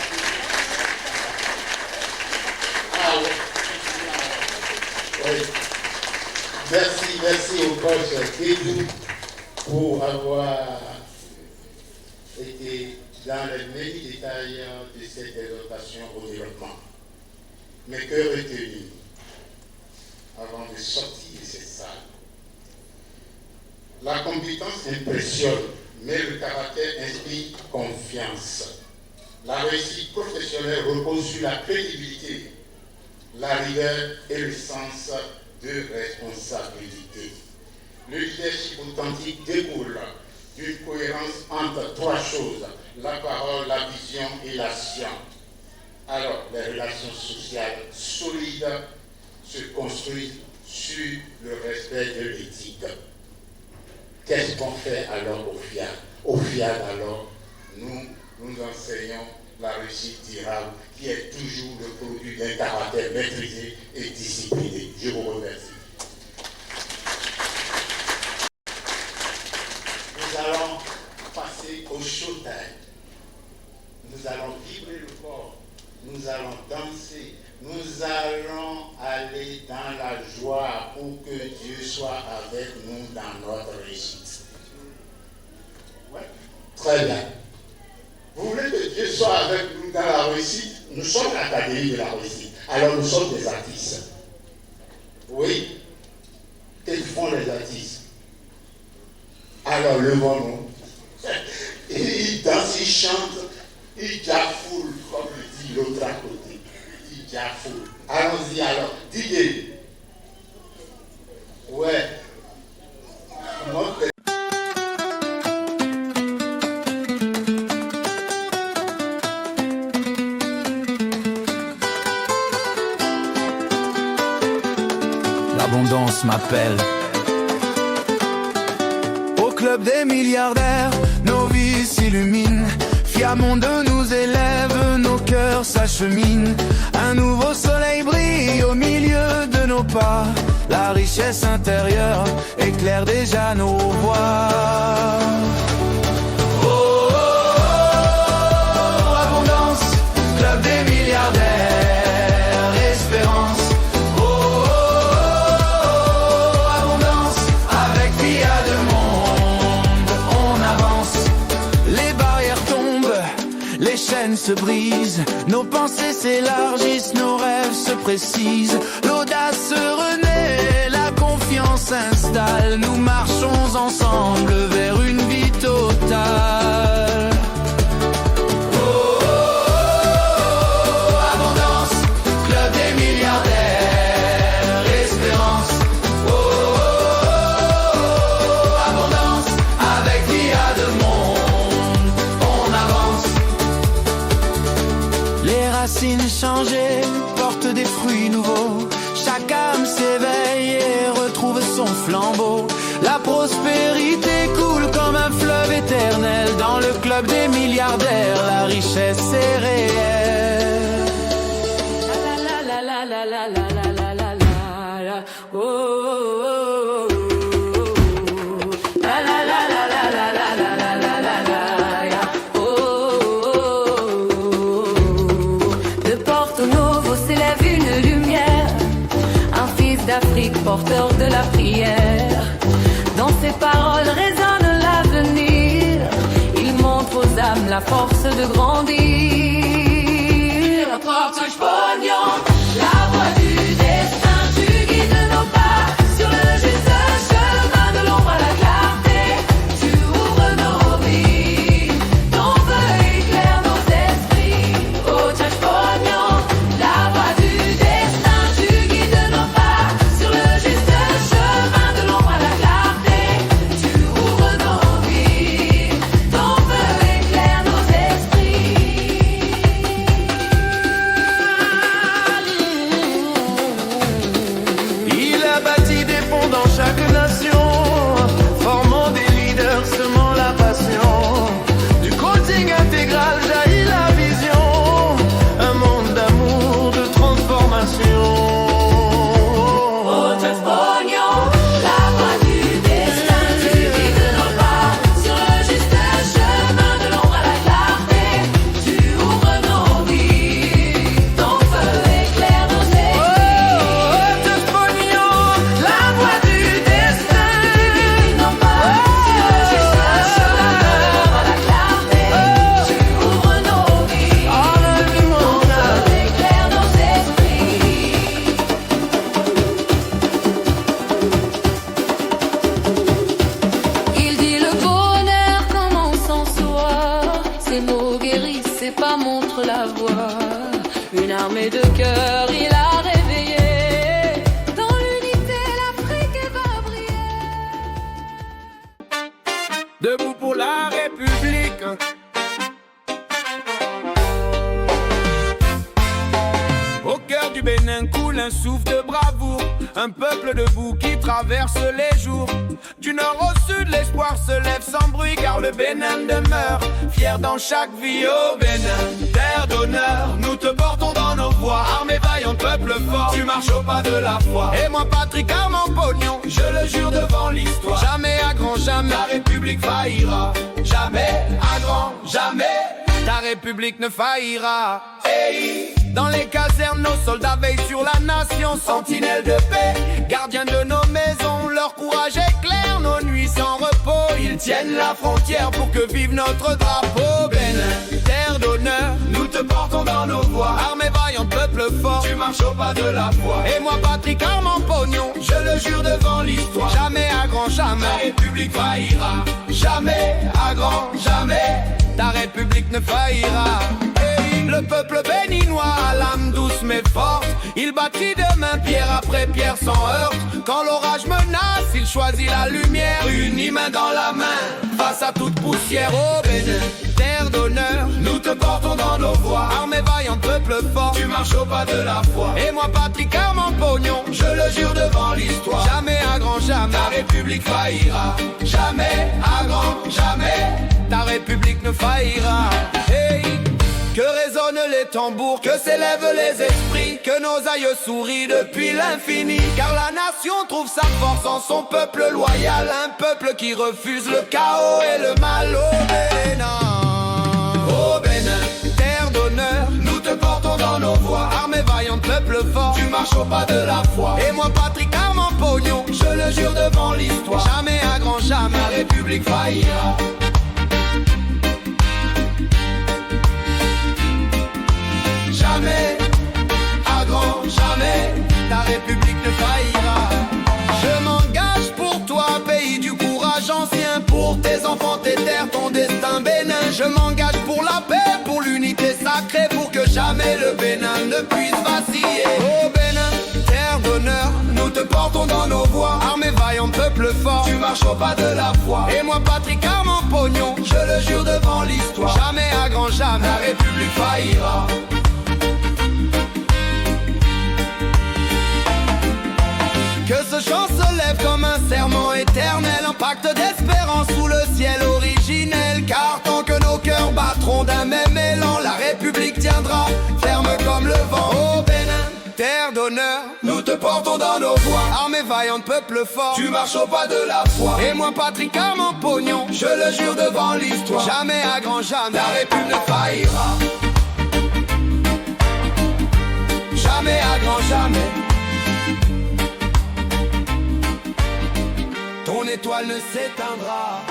S1: Ah oui. Merci au coach Kédou pour avoir été dans les mêmes détails de cette exhortation au développement. Mais que retenir avant de sortir de cette salle? La compétence impressionne, mais le caractère inspire confiance. La réussite professionnelle repose sur la crédibilité, la rigueur et le sens de responsabilité. Le leadership authentique découle d'une cohérence entre trois choses: la parole, la vision et l'action. Alors, les relations sociales solides se construisent sur le respect de l'éthique. Qu'est-ce qu'on fait alors au FIAD? Au FIAD, alors, nous enseignons la réussite durable qui est toujours le produit d'un caractère maîtrisé et discipliné. Je vous remercie. Nous allons passer au showtime. Nous allons vibrer le corps. Nous allons danser. Nous allons aller dans la joie pour que Dieu soit avec nous dans notre réussite. Ouais. Très bien. Vous voulez que Dieu soit avec nous dans la réussite? Nous sommes l'Académie de la réussite. Alors nous sommes des artistes. Oui. Qu'est-ce que font les artistes? Alors levons-nous. Ils dansent, ils chantent, ils jaffoulent, comme le dit l'autre à côté. Ils jaffoulent. Allons-y alors. Didier. Ouais.
S8: L'abondance m'appelle. Au club des milliardaires, nos vies s'illuminent. Fiamment de nous élève, nos cœurs s'acheminent. Un nouveau soleil brille au milieu de nos pas. La richesse intérieure éclaire déjà nos voies. Oh, oh, oh, abondance, club des milliardaires, espérance. Oh, oh, oh, abondance, avec Via de monde, on avance. Les barrières tombent, les chaînes se brisent, nos pensées s'élargissent, nos rêves se précisent. L'audace se renaît, la confiance s'installe. Nous marchons ensemble vers une vie totale. Oh, oh, oh, abondance, club des milliardaires, espérance. Oh, oh, oh, abondance, avec Via de monde, on avance. Les racines changées portent des fruits nouveaux. Chaque âme s'éveille et retrouve son flambeau. La prospérité coule comme un fleuve éternel. Dans le club des milliardaires, la richesse est réelle. La la la la la la la la la la. Oh, oh, oh, oh. La la la la la la la la la la la. Oh, oh, oh.
S9: De Porto Novo s'élève une lumière, un fils d'Afrique porteur de la prière. Dans ses paroles résonne l'avenir. Il montre aux âmes la force de grandir. Portage pognon, la voie du destin, tu guides nos pas sur le juste chemin de l'ombre à la clarté. Tu ouvres nos vies, ton feu éclaire nos esprits. Portage pognon, la voie du destin, tu guides nos pas sur le juste chemin de l'ombre à la clarté. armée de cœur, il a réveillé. Dans l'unité, l'Afrique va briller.
S8: Debout pour la République. Au cœur du Bénin coule un souffle de bravoure, un peuple debout qui traverse les jours. Du nord au sud, l'espoir se lève sans bruit, car le Bénin demeure fier dans chaque vie. Au Bénin, terre d'honneur, nous te portons dans nos voies. Armée vaillante, peuple fort, tu marches au pas de la foi. Et moi, Patrick Armand Pognon, je le jure devant l'histoire, jamais à grand jamais la République faillira. Jamais à grand jamais ta République ne faillira. Hey. Dans les casernes, nos soldats veillent sur la nation, sentinelles de paix, gardiens de nos maisons. Leur courage éclaire nos nuits sans repos. Ils tiennent la frontière pour que vive notre drapeau. Bénin, terre d'honneur, nous te portons dans nos voies. Armée vaillante, peuple fort, tu marches au pas de la foi. Et moi, Patrick Armand Pognon, je le jure devant l'histoire, jamais à grand jamais la République faillira. Jamais à grand jamais ta République ne faillira. Le peuple béninois à l'âme douce mais forte, il bâtit de main pierre après pierre sans heurte. Quand l'orage menace, il choisit la lumière, unis main dans la main, face à toute poussière. Au Bénin, terre d'honneur, nous te portons dans nos voies. Armée vaillante, peuple fort, tu marches au pas de la foi. Et moi, Patrick Armand Pognon, je le jure devant l'histoire, jamais à grand jamais ta République faillira. Jamais à grand jamais ta République ne faillira. Hey. Que résonnent les tambours, que s'élèvent les esprits, que nos aïeux sourient depuis l'infini. Car la nation trouve sa force en son peuple loyal, un peuple qui refuse le chaos et le mal. Au Bénin, terre d'honneur, nous te portons dans nos voies. Armée vaillante, peuple fort, tu marches au pas de la foi. Et moi, Patrick Armand Pognon, je le jure devant l'histoire, jamais à grand jamais la République faillira. Jamais, à grand jamais, ta République ne faillira. Je m'engage pour toi, pays du courage ancien, pour tes enfants, tes terres, ton destin Bénin. Je m'engage pour la paix, pour l'unité sacrée, pour que jamais le Bénin ne puisse vaciller. Au Bénin, terre d'honneur, nous te portons dans nos voies. Armée vaillante, peuple fort, tu marches au pas de la foi. Et moi, Patrick Armand Pognon, je le jure devant l'histoire, jamais à grand jamais la République faillira. Que ce chant se lève comme un serment éternel, un pacte d'espérance sous le ciel originel. Car tant que nos cœurs battront d'un même élan, la République tiendra ferme comme le vent. Au Bénin, terre d'honneur, nous te portons dans nos voies. Armée vaillante, peuple fort, tu marches au pas de la foi. Et moi, Patrick Armand Pognon, je le jure devant l'histoire, jamais à grand jamais la République ne faillira. Jamais à grand jamais ton étoile ne s'éteindra.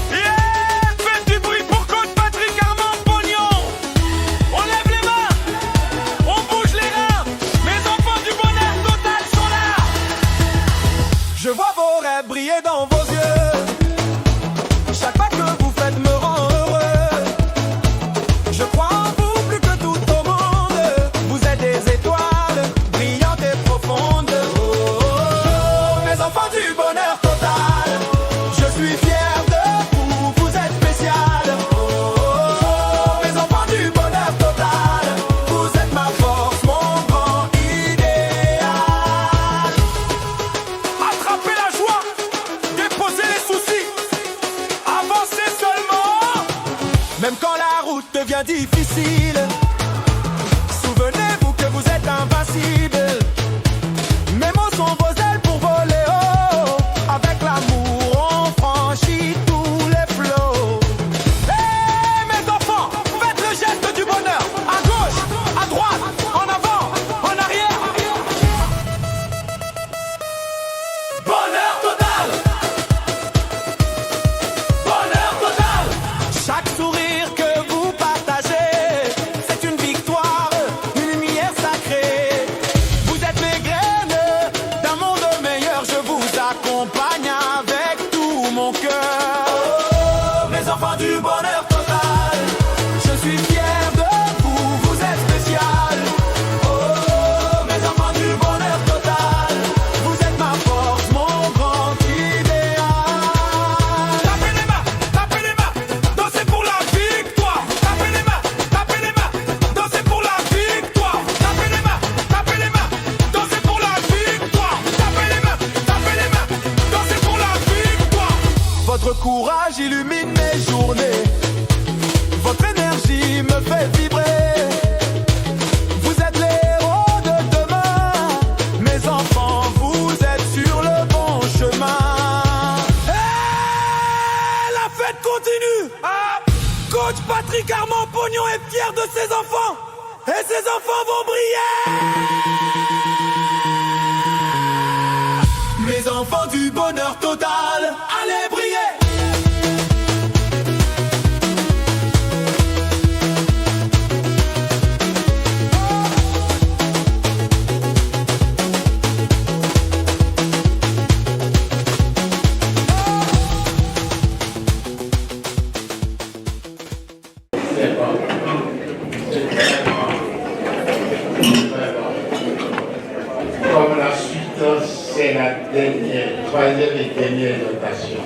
S8: Yeah, faites du bruit pour Côte Patrick Armand Pognon. On lève les mains, on bouge les reins. Mes enfants du bonheur total sont là. Je vois vos rêves briller dans vos yeux. Chaque pas que vous faites me rend heureux. Je crois en vous plus que tout au monde. Vous êtes des étoiles brillantes et profondes. Enfants du bonheur total, je suis fier de vous, vous êtes spécial. Mes enfants du bonheur total, vous êtes ma force, mon grand idéal. Attrapez la joie, déposez les soucis, avancez seulement. Même quand la route devient difficile, souvenez-vous que vous êtes invincible. Mes mots sont vos ailes pour voler. Avec l'amour, on franchit tous les flots. Hey, mes enfants, faites le geste du bonheur. À gauche, à droite, en avant, en arrière. Bonheur total. Bonheur total. Chaque sourire que vous partagez, c'est Patrick Armand Pognon est fier de ses enfants. Et ses enfants vont briller. Mes enfants du bonheur total, allez briller.
S1: Comme la suite, c'est la troisième et dernière dotation.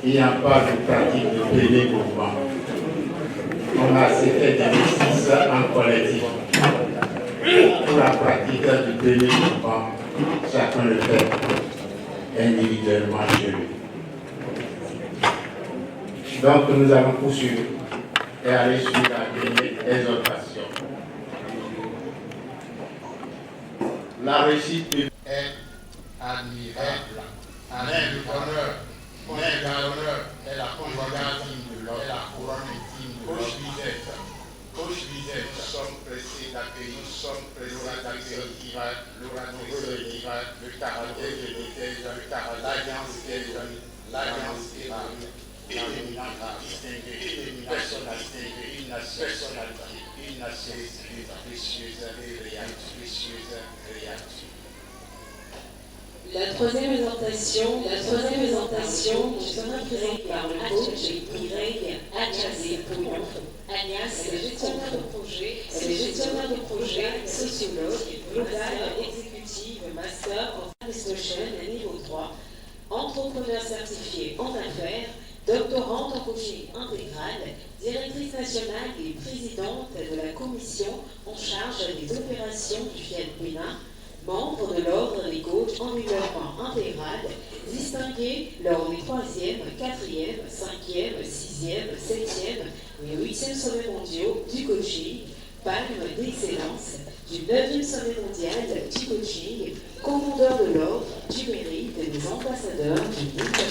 S1: Il n'y a pas de pratique de premier mouvement. On a fait des exercices en collectif. Pour la pratique du premier mouvement, chacun le fait individuellement chez lui. Donc nous allons poursuivre et aller sur la dernière exhortation. La réussite est admirable. Mais le bonheur, est la conjugaison de l'homme, est la couronne intime de l'homme. Nous sommes pressés d'accueillir, le caractère de l'alliance l'alliance et l'éminence distinguée, une personnalité, une nation précieuse et réactive.
S2: La troisième présentation sera présentée par le coach Mireille Agnès-Pognon. Agnès est gestionnaire de projet, sociologue, global, exécutive, master of administration niveau 3, entrepreneur certifié en affaires, doctorante en coaching intégral, directrice nationale et présidente de la commission en charge des opérations du FIAT Bénin, membre de l'ordre des coachs en développement intégral, distingué lors des 3e, 4e, 5e, 6e, 7e et 8e sommets mondiaux du coaching, palme d'excellence du 9e sommet mondial du coaching, commandeur de l'ordre du mérite des ambassadeurs du guide.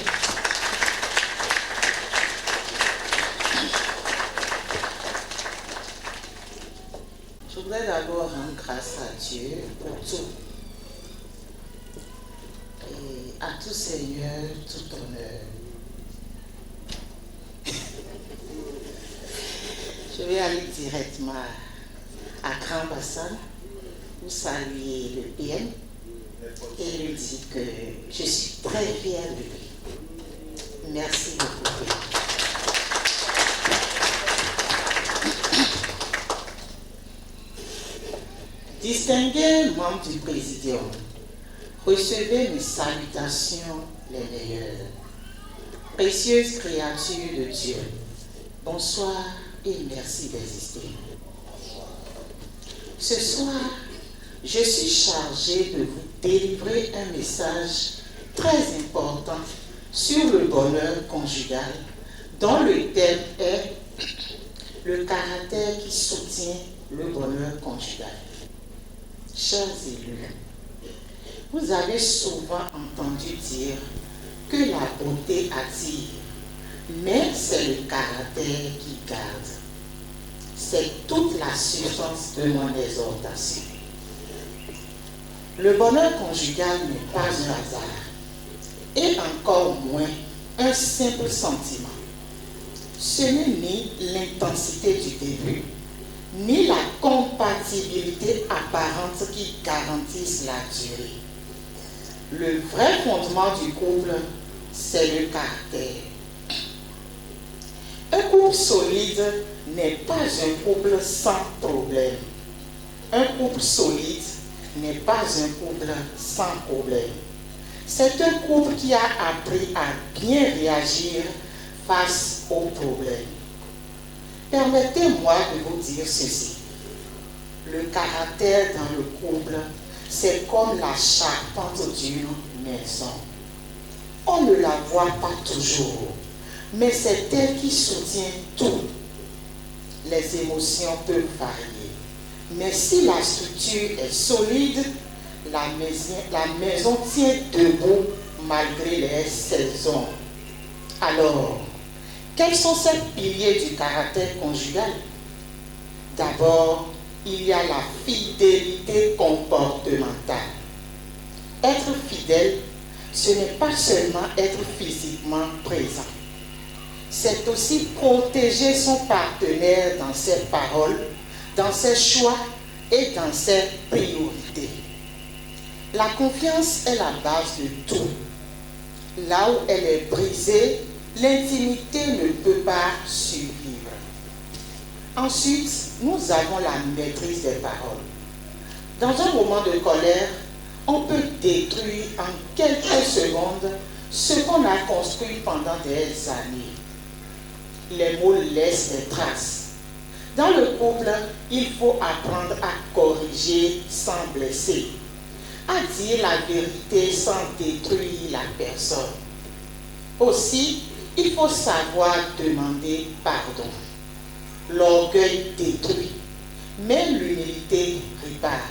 S3: Je voudrais d'abord rendre grâce à Dieu pour tout. Et à tout Seigneur, tout honneur. Je vais aller directement à Grand Bassin pour saluer le PM et lui dire que je suis très fière de lui. Merci beaucoup. Distingués membres du Présidium, recevez mes salutations les meilleures. Précieuses créatures de Dieu, bonsoir et merci d'exister. Ce soir, je suis chargée de vous délivrer un message très important sur le bonheur conjugal, dont le thème est le caractère qui soutient le bonheur conjugal. Chers élus, vous avez souvent entendu dire que la beauté attire, mais c'est le caractère qui garde. C'est toute la substance de mon exhortation. Le bonheur conjugal n'est pas un hasard, et encore moins un simple sentiment. Ce n'est ni l'intensité du début, ni la compatibilité apparente qui garantissent la durée. Le vrai fondement du couple, c'est le caractère. Un couple solide n'est pas un couple sans problème. Un couple solide n'est pas un couple sans problème. C'est un couple qui a appris à bien réagir face aux problèmes. Permettez-moi de vous dire ceci. Le caractère dans le couple, c'est comme la charpente d'une maison. On ne la voit pas toujours, mais c'est elle qui soutient tout. Les émotions peuvent varier, mais si la structure est solide, la maison tient debout malgré les saisons. Alors, Quels sont ces piliers du caractère conjugal? D'abord, il y a la fidélité comportementale. Être fidèle, ce n'est pas seulement être physiquement présent. C'est aussi protéger son partenaire dans ses paroles, dans ses choix et dans ses priorités. La confiance est la base de tout. Là où elle est brisée, l'intimité ne peut pas survivre. Ensuite, nous avons la maîtrise des paroles. Dans un moment de colère, on peut détruire en quelques secondes ce qu'on a construit pendant des années. Les mots laissent des traces. Dans le couple, il faut apprendre à corriger sans blesser, à dire la vérité sans détruire la personne. Aussi, il faut savoir demander pardon. L'orgueil détruit, mais l'humilité répare.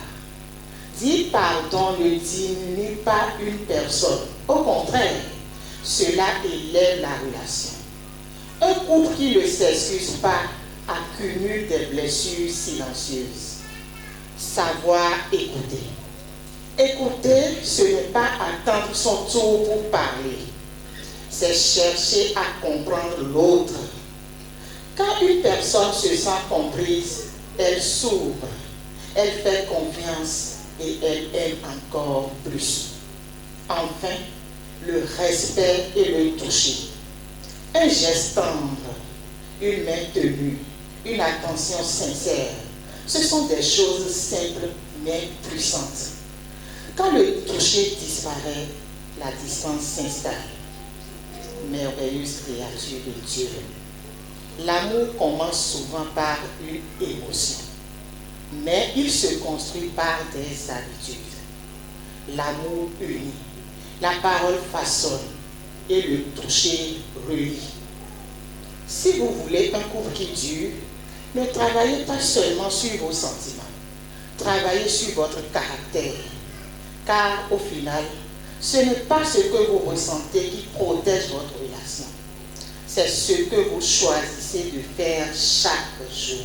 S3: Dire pardon ne diminue pas une personne. Au contraire, cela élève la relation. Un couple qui ne s'excuse pas accumule des blessures silencieuses. Savoir écouter. Écouter, ce n'est pas attendre son tour pour parler. C'est chercher à comprendre l'autre. Quand une personne se sent comprise, elle s'ouvre, elle fait confiance et elle aime encore plus. Enfin, le respect et le toucher. Un geste tendre, une main tenue, une attention sincère, ce sont des choses simples mais puissantes. Quand le toucher disparaît, la distance s'installe. Merveilleuse créature de Dieu. L'amour commence souvent par une émotion, mais il se construit par des habitudes. L'amour unit, la parole façonne et le toucher relie. Si vous voulez un couple qui dure, ne travaillez pas seulement sur vos sentiments, travaillez sur votre caractère, car au final, ce n'est pas ce que vous ressentez qui protège votre relation. C'est ce que vous choisissez de faire chaque jour.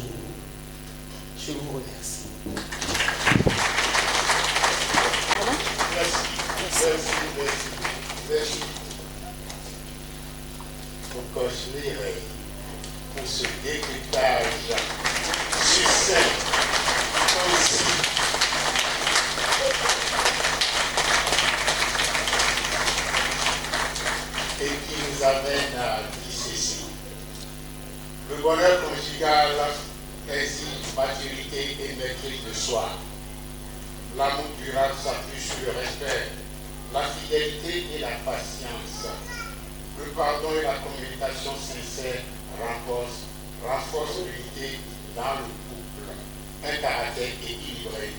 S3: Je vous remercie.
S1: Merci. Pour continuer pour ce décryptage succinct aussi. Et qui nous amène à dire ceci. Le bonheur conjugal exige maturité et maîtrise de soi. L'amour durable s'appuie sur le respect, la fidélité et la patience. Le pardon et la communication sincère renforcent l'unité dans le couple. Un caractère équilibré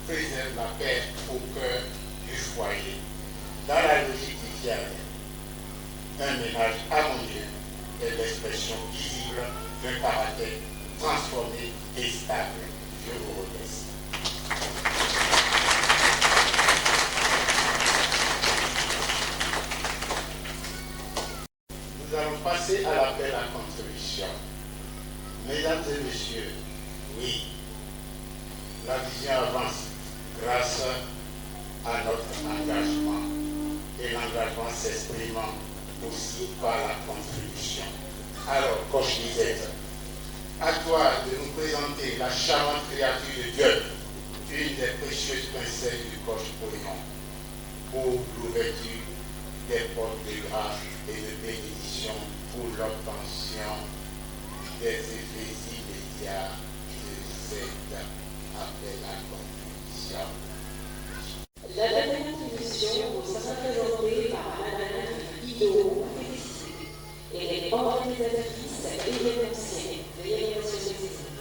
S1: préserve la paix au cœur du foyer. Dans la logique du dialogue, un ménage harmonieux est l'expression visible d'un caractère transformé et stable. Je vous remercie. Nous allons passer à l'appel à contribution. Mesdames et messieurs, oui, la vision avance grâce à notre engagement. Et l'engagement s'exprimant aussi par la contribution. Alors, Coach Lisette, à toi de nous présenter la charmante créature de Dieu, une des précieuses princesses du Coach Polémon, pour l'ouverture des portes de grâce et de bénédiction pour l'obtention des effets immédiats de cet appel à contribution.
S2: La dernière contribution sera présentée par Madame Guido et les organisatrices et l'événementiel. Veuillez monsieur le président.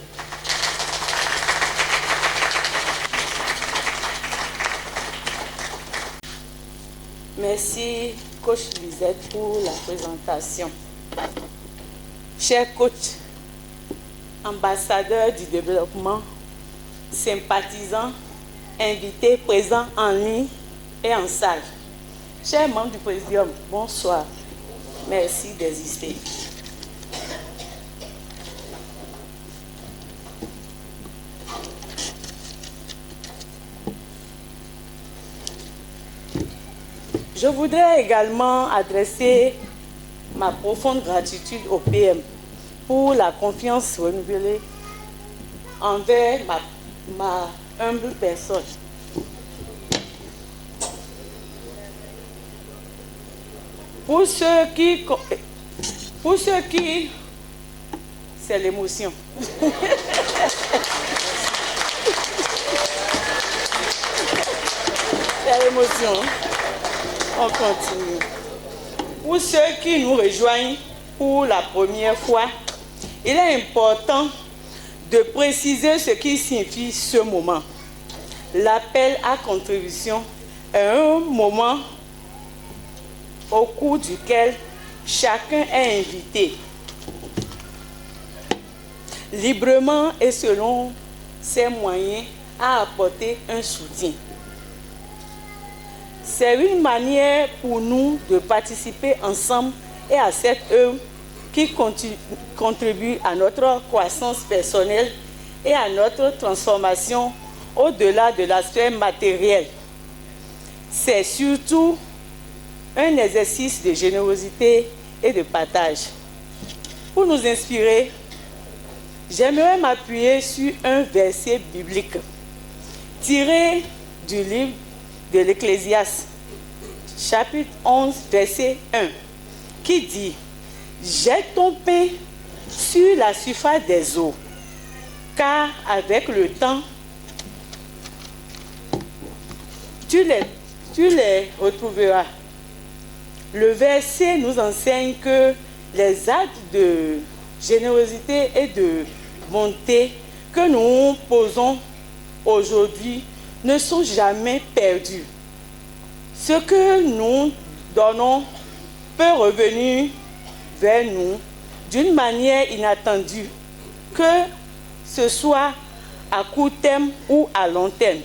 S7: Merci, coach Lisette, pour la présentation. Chers coachs, ambassadeurs du développement, sympathisants, invités présents en ligne et en salle. Chers membres du Présidium, bonsoir. Merci d'exister.
S10: Je voudrais également adresser ma profonde gratitude au PM pour la confiance renouvelée envers ma humble personne. Pour ceux qui, c'est l'émotion. C'est l'émotion. On continue. Pour ceux qui nous rejoignent pour la première fois, il est important de préciser ce qui signifie ce moment. L'appel à contribution est un moment au cours duquel chacun est invité, librement et selon ses moyens, à apporter un soutien. C'est une manière pour nous de participer ensemble et à cette œuvre qui contribue à notre croissance personnelle et à notre transformation au-delà de l'aspect matériel. C'est surtout un exercice de générosité et de partage. Pour nous inspirer, j'aimerais m'appuyer sur un verset biblique tiré du livre de l'Ecclésiaste, chapitre 11, verset 1, qui dit « Jette ton pain sur la surface des eaux, car avec le temps, tu les retrouveras. » Le verset nous enseigne que les actes de générosité et de bonté que nous posons aujourd'hui ne sont jamais perdus. Ce que nous donnons peut revenir vers nous d'une manière inattendue, que ce soit à court terme ou à long terme.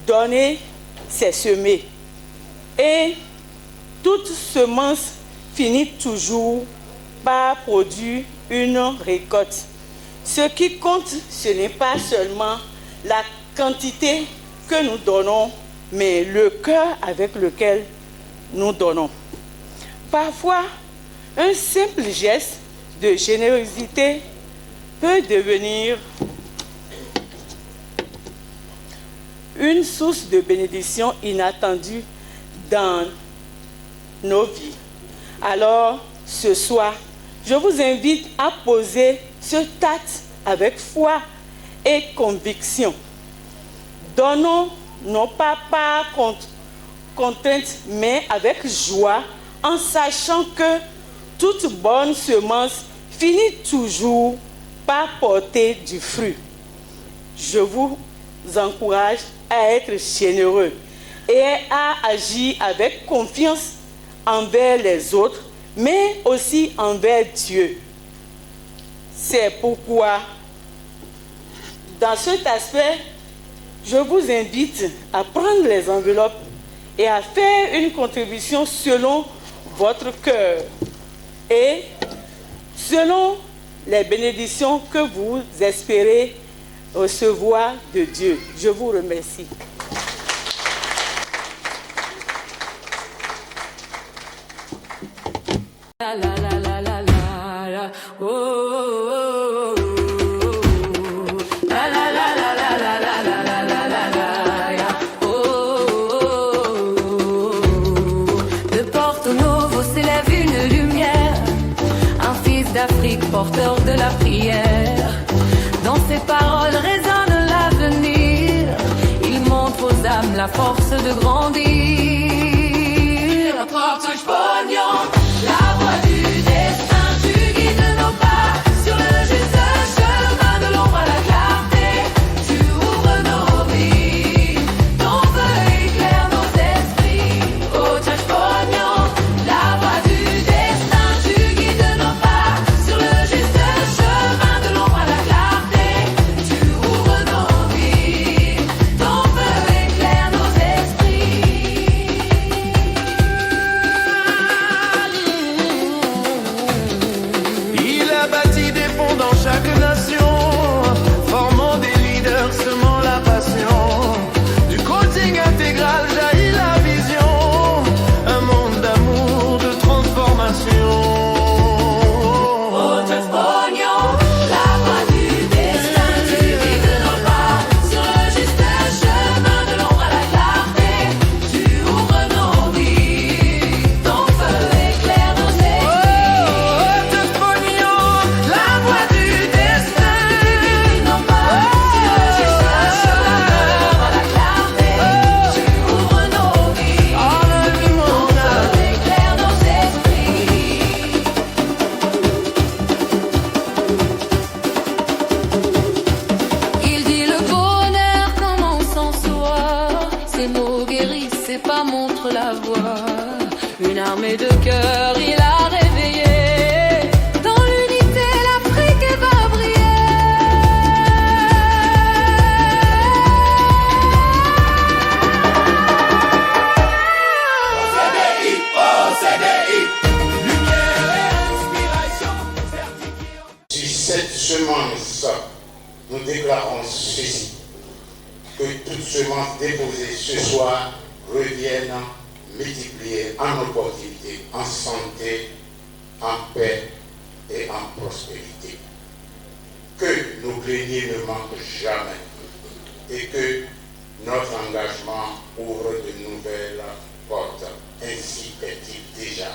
S10: Donner, c'est semer. Et toute semence finit toujours par produire une récolte. Ce qui compte, ce n'est pas seulement la quantité que nous donnons, mais le cœur avec lequel nous donnons. Parfois, un simple geste de générosité peut devenir une source de bénédiction inattendue dans nos vies. Alors, ce soir, je vous invite à poser ce acte avec foi et conviction. Donnons non pas par contrainte, mais avec joie, en sachant que toute bonne semence finit toujours par porter du fruit. Je vous encourage à être généreux et à agir avec confiance envers les autres, mais aussi envers Dieu. C'est pourquoi, dans cet aspect, je vous invite à prendre les enveloppes et à faire une contribution selon votre cœur et selon les bénédictions que vous espérez recevoir de Dieu. Je vous remercie.
S9: La la la la la la, oh, oh, oh, oh. La la la la la la la la la la la, oh, oh, oh. De Porto Novo s'élève une lumière, un fils d'Afrique porteur de la prière. Dans ses paroles résonne l'avenir, il montre aux âmes la force de grandir. Porto Espanhol. La voix du destin, tu guides nos pas sur le juste chemin de l'ombre à la clarté. Tu ouvres nos vies, ton feu éclaire nos esprits. Oh, Chachpognon, la voix du destin, tu guides nos pas sur le juste chemin de l'ombre à la clarté. Tu ouvres nos vies, ton feu éclaire nos esprits. et de cœur, il a réveillé. Dans l'unité, l'Afrique va briller.
S1: Sur cette semence, nous déclarons ceci, que toute semence déposée ce soir revienne multipliée en opportunité, en santé, en paix et en prospérité. Que nos greniers ne manquent jamais et que notre engagement ouvre de nouvelles portes. Ainsi est-il déjà.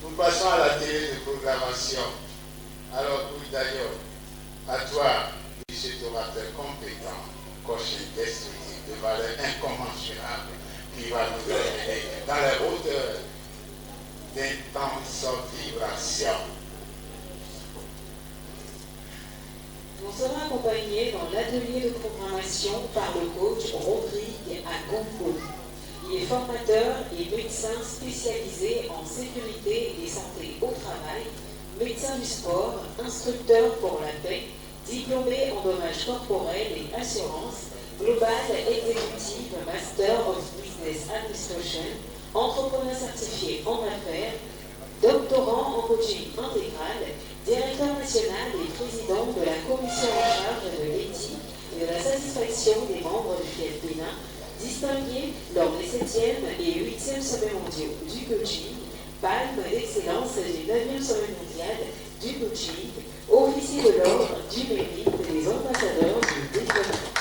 S1: Nous passons à la télé de programmation. Alors, oui, d'ailleurs, à toi, cet orateur compétent, coach destructif de valeur incommensurable, qui va nous amener dans les hauteurs d'intenses vibrations.
S2: On sera accompagné dans l'atelier de programmation par le coach Rodrigue Agompo. Il est formateur et médecin spécialisé en sécurité et santé au travail, médecin du sport, instructeur pour la paix, diplômé en dommages corporels et assurance, Global Executive Master of Business Administration, entrepreneur certifié en affaires, doctorant en coaching intégral, directeur national et président de la commission en charge de l'éthique et de la satisfaction des membres du FIEF-Bénin, distingué lors des 7e et 8e sommets mondiaux du coaching, palme d'excellence du 9e sommet mondial du coaching, officier de l'ordre du mérite des ambassadeurs du développement.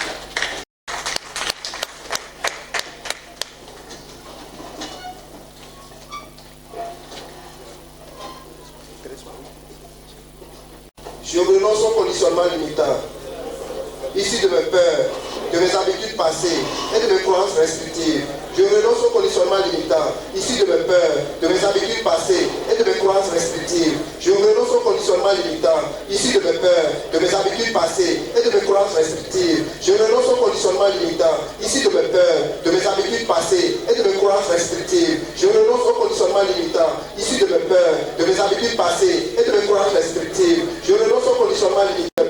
S11: Je renonce au conditionnement limitant, issu de mes peurs, de mes habitudes passées et de mes croyances restrictives. Je renonce au conditionnement limitant, issu de mes peurs, de mes habitudes passées et de mes croyances restrictives. Je renonce au conditionnement limitant, issu de mes peurs, de mes habitudes passées et de mes croyances restrictives. Je renonce au conditionnement limitant, issu de mes peurs, de mes habitudes passées et de mes croyances restrictives. Je renonce au conditionnement limitant, issu de mes peurs, de mes habitudes passées et de mes croyances restrictives. Je renonce au conditionnement limitant,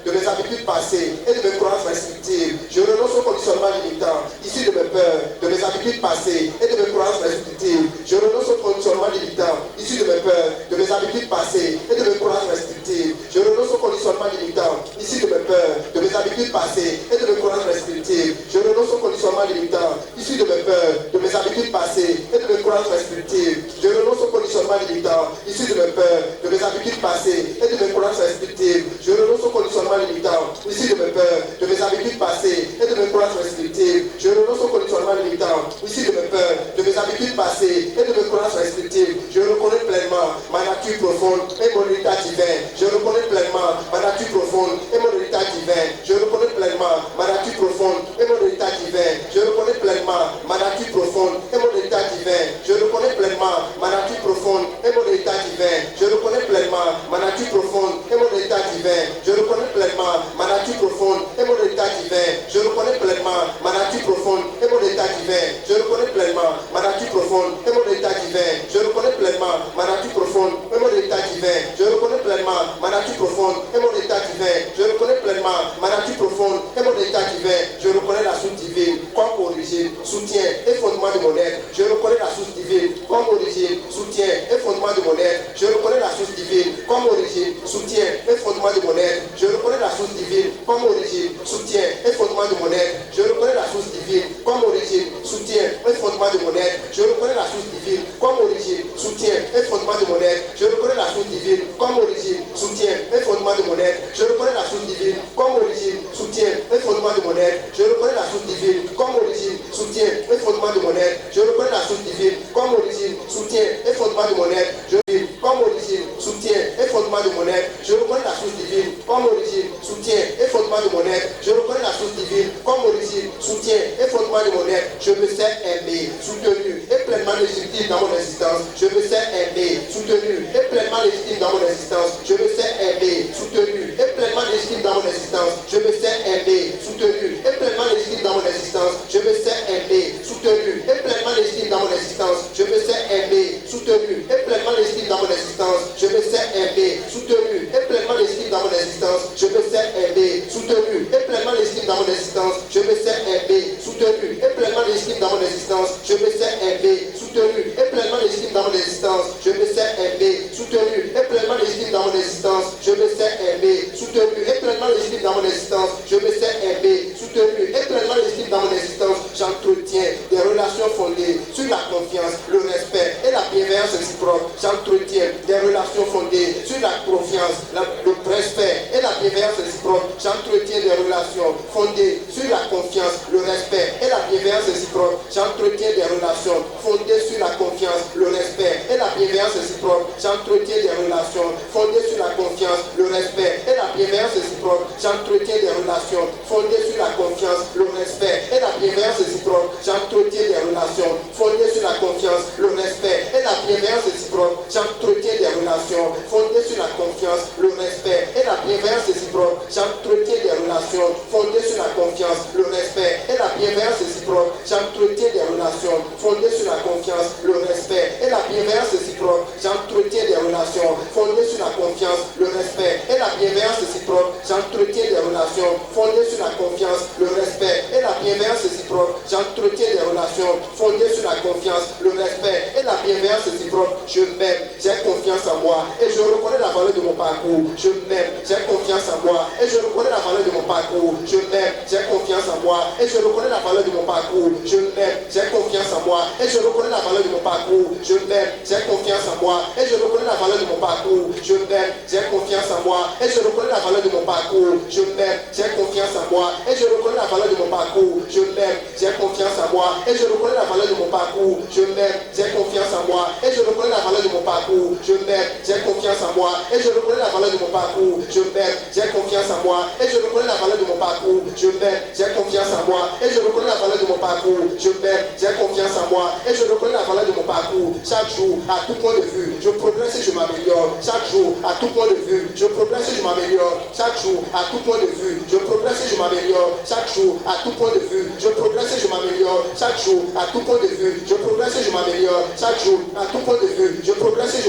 S11: de mes habitudes passées et de mes croyances restrictives. Je renonce au conditionnement limitant, issu de mes peurs, de mes habitudes passées et de mes croyances restrictives. Je renonce au conditionnement limitant, issu de mes peurs, de mes habitudes passées et de mes croyances restrictives. Je renonce au conditionnement limitant, issu de mes peurs, de mes habitudes passées et de mes croyances restrictives. Je renonce au conditionnement limitant, issu de mes peurs, de mes habitudes passées et de mes croyances restrictives. Je renonce au conditionnement limitant, issu de mes peurs, de mes habitudes passées et de mes croyances restrictives. Je renonce au conditionnement limitant, issu de mes peurs, de mes habitudes passées et de mes croyances restrictives. Je renonce au conditionnement limitant, issu de mes peurs, de mes habitudes passées et de mes croyances restrictives. Je reconnais pleinement ma nature profonde et mon état divin. Je reconnais pleinement ma nature profonde et mon état divin. Je reconnais pleinement ma nature profonde et mon état divin. Je reconnais pleinement ma nature profonde et mon état divin. Je reconnais pleinement ma nature profonde et mon état divin. Je reconnais pleinement ma nature profonde et mon état divin. Je reconnais pleinement ma nature profonde et mon état divin. Je reconnais pleinement ma nature profonde et mon état divin. Je reconnais pleinement ma nature profonde et mon état divin. Je reconnais pleinement ma nature profonde et mon état divin. Je reconnais pleinement ma nature profonde et mon état divin. Je reconnais pleinement ma nature profonde et mon état divin. Je reconnais la source divine comme origine, soutien et fondement de mon être. Je reconnais la source divine comme origine, soutien et fondement de mon être. Je reconnais la source divine comme origine, soutien et fondement de mon être. Je reconnais la source divine comme origine, soutien et fondement de mon être. Je reconnais la source divine comme origine, soutien et fondement de mon être. Je reconnais la source divine comme origine, soutien et fondement de mon être. Je reconnais la source divine comme origine, soutien et fondement de mon être. Je reconnais la source divine comme origine, soutien et fondement de mon être. Je reconnais la source divine comme origine, soutien et fondement de mon être. Je reconnais la source divine comme origine, soutien et fondement de mon être. Je comme origine, soutien et fondement de mon être. Je reconnais la source divine comme origine, soutien et fondement de mon être. Je reconnais la source divine comme origine, soutien et fondement de mon être. je me sais aimé, soutenu et pleinement légitime dans mon existence. Je me sais aimé, soutenu et pleinement légitime dans mon existence. Je me sais aimé, soutenu et pleinement légitime dans mon existence. Je me sais aimé, soutenu et pleinement légitime dans mon existence. Je me sais aimé, soutenu et pleinement légitime dans mon existence. Je me sais aimé, soutenu et pleinement légitime dans mon existence. Je me sais aimé, soutenu et pleinement légitime dans mon existence. Je me sais aimé, soutenu et pleinement légitime dans mon existence. Je me sais aimé, soutenu et pleinement légitime dans mon existence. Je me sais aimé, soutenu et pleinement légitime dans mon existence. Je me sais aimé, soutenu et pleinement légitime dans mon existence. Je me sais aimé, soutenu et pleinement légitime dans mon existence. Je me sais aimé, soutenu et pleinement légitime dans mon existence. J'entretiens des relations fondées sur la confiance, le respect et la bienveillance réciproque. J'entretiens des relations fondées sur la confiance, le respect et la bienveillance réciproque. J'entretiens des relations fondées sur la confiance, le respect et la bienveillance réciproque. J'entretiens des relations fondées sur la confiance, le respect et la bienveillance réciproque. J'entretiens des relations fondées sur la confiance, le respect et la bienveillance réciproque. J'entretiens des relations fondées sur la confiance, le respect et la bienveillance réciproque. J'entretiens des relations fondées sur la confiance, le respect et la bienveillance réciproque. J'entretiens des relations fondées sur la confiance, le respect et la bienveillance réciproque. J'entretiens des relations fondées sur la confiance, le respect et la bienveillance réciproque. J'entretiens des relations fondées sur la confiance, le respect et la bienveillance réciproque. J'entretiens des relations fondées sur la confiance, le respect et la bienveillance réciproque. J'entretiens des relations fondées sur la confiance, le respect et la bienveillance réciproque. J'entretiens des relations fondées sur la confiance, le respect et la bienveillance réciproque. Je m'aime, j'ai confiance en moi et je reconnais la valeur de mon parcours. Je m'aime, j'ai confiance en moi et je reconnais la valeur de mon parcours. Je m'aime, j'ai confiance en moi et je reconnais la valeur de mon parcours. Je m'aime, j'ai confiance en moi et je reconnais la valeur de mon parcours. Je m'aime, j'ai confiance en moi et je reconnais la valeur de mon parcours. Je m'aime, j'ai confiance en moi et je reconnais la valeur de mon parcours. Je m'aime, j'ai confiance en moi et je reconnais la valeur de mon parcours. Je m'aime, j'ai confiance en moi et je reconnais la valeur de mon parcours. Je m'aime, j'ai confiance en moi et je reconnais la valeur de mon parcours. Je m'aime, j'ai confiance en moi et je reconnais la valeur de mon parcours. Je m'aime, j'ai confiance en moi et je reconnais la valeur de mon parcours. Je m'aime, j'ai confiance en moi et je reconnais la valeur de mon parcours. Je m'aime, j'ai confiance en moi et je reconnais la valeur de mon parcours. Chaque jour, à tout point de vue, je progresse et je m'améliore. Chaque jour, à tout point de vue, je progresse et je m'améliore. Chaque jour, à tout point de vue, je progresse et je m'améliore. Chaque jour, à tout point de vue, je progresse et je m'améliore. Chaque jour, à tout point de vue, je progresse et je m'améliore. Chaque jour, à tout point de vue, je progresse et je m'améliore. Chaque jour, à tout point de vue, je progresse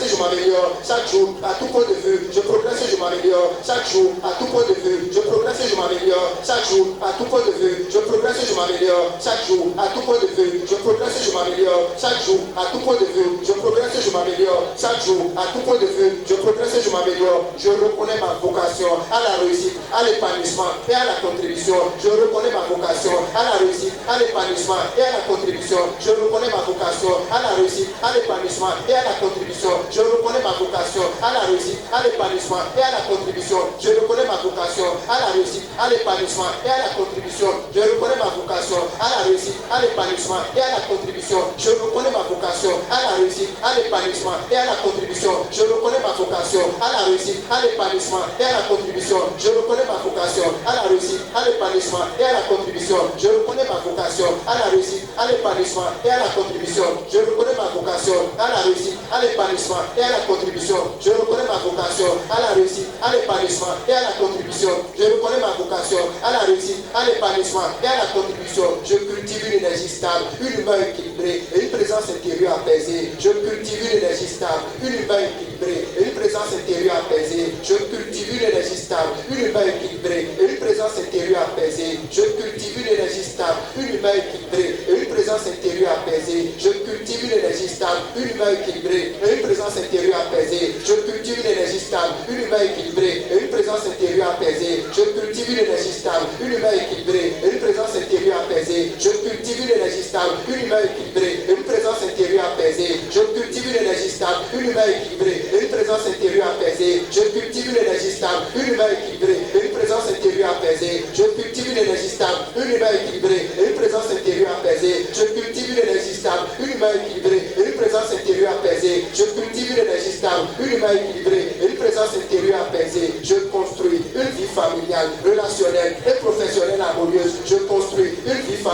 S11: et je m'améliore. Chaque jour, à tout point de vue, je progresse et je m'améliore. Chaque jour, à tout point de vue, je progresse et je m'améliore. Chaque jour, à tout point de vue, je progresse et je m'améliore. Chaque jour, à tout point de vue, je progresse et je m'améliore. Chaque jour, à tout point de vue, je progresse et je m'améliore. Chaque jour, à tout point de vue, je progresse et je m'améliore. Je reconnais ma vocation à la réussite, à l'épanouissement et à la contribution. Je reconnais ma vocation à la réussite, à l'épanouissement et à la contribution. Je reconnais ma vocation à la réussite, à l'épanouissement et à la contribution. Je reconnais ma vocation à la réussite, à l'épanouissement et à la contribution. Je reconnais ma vocation à la réussite, à l'épanouissement et à la contribution. Je reconnais ma vocation à la réussite, à l'épanouissement et à la contribution. Je reconnais ma vocation à la réussite, à l'épanouissement et à la contribution. Je reconnais ma vocation à la réussite, à l'épanouissement et à la contribution. Je reconnais ma vocation à la réussite, à l'épanouissement et à la contribution. Je reconnais ma vocation à la réussite, à l'épanouissement et à la contribution. Je reconnais ma vocation à la réussite, à l'épanouissement et à la contribution. Je reconnais ma vocation à la réussite, à l'épanouissement et à la contribution. Je reconnais ma vocation à la réussite, à l'épanouissement et à la contribution. Je cultive une énergie stable, une humeur équilibrée et une présence intérieure apaisée. Je cultive une énergie stable, une humeur équilibrée et une présence intérieure apaisée. Je cultive une énergie stable, une humeur équilibrée et une présence intérieure apaisée. Je cultive une énergie stable, une humeur équilibrée et une présence intérieure apaisée. Je cultive une énergie stable, une humeur équilibrée et une présence intérieure apaisée. Je cultive une énergie stable, une humeur équilibrée et une présence intérieure apaisée. Je cultive une énergie stable, une humeur équilibrée et une présence intérieure apaisée. Je cultive une énergie stable, une humeur équilibrée et une présence intérieure apaisée. Je cultive une énergie stable, une humeur équilibrée et une présence intérieure apaisée. Je cultive une énergie stable, une humeur équilibrée et une présence intérieure apaisée. Je cultive une énergie stable, une humeur équilibrée et une présence intérieure apaisée. Je cultive une énergie stable, une humeur équilibrée et une présence intérieure apaisée. Je cultive une énergie stable, une humeur équilibrée et une présence intérieure apaisée. Je construis une vie familiale, relationnelle et professionnelle harmonieuse. Je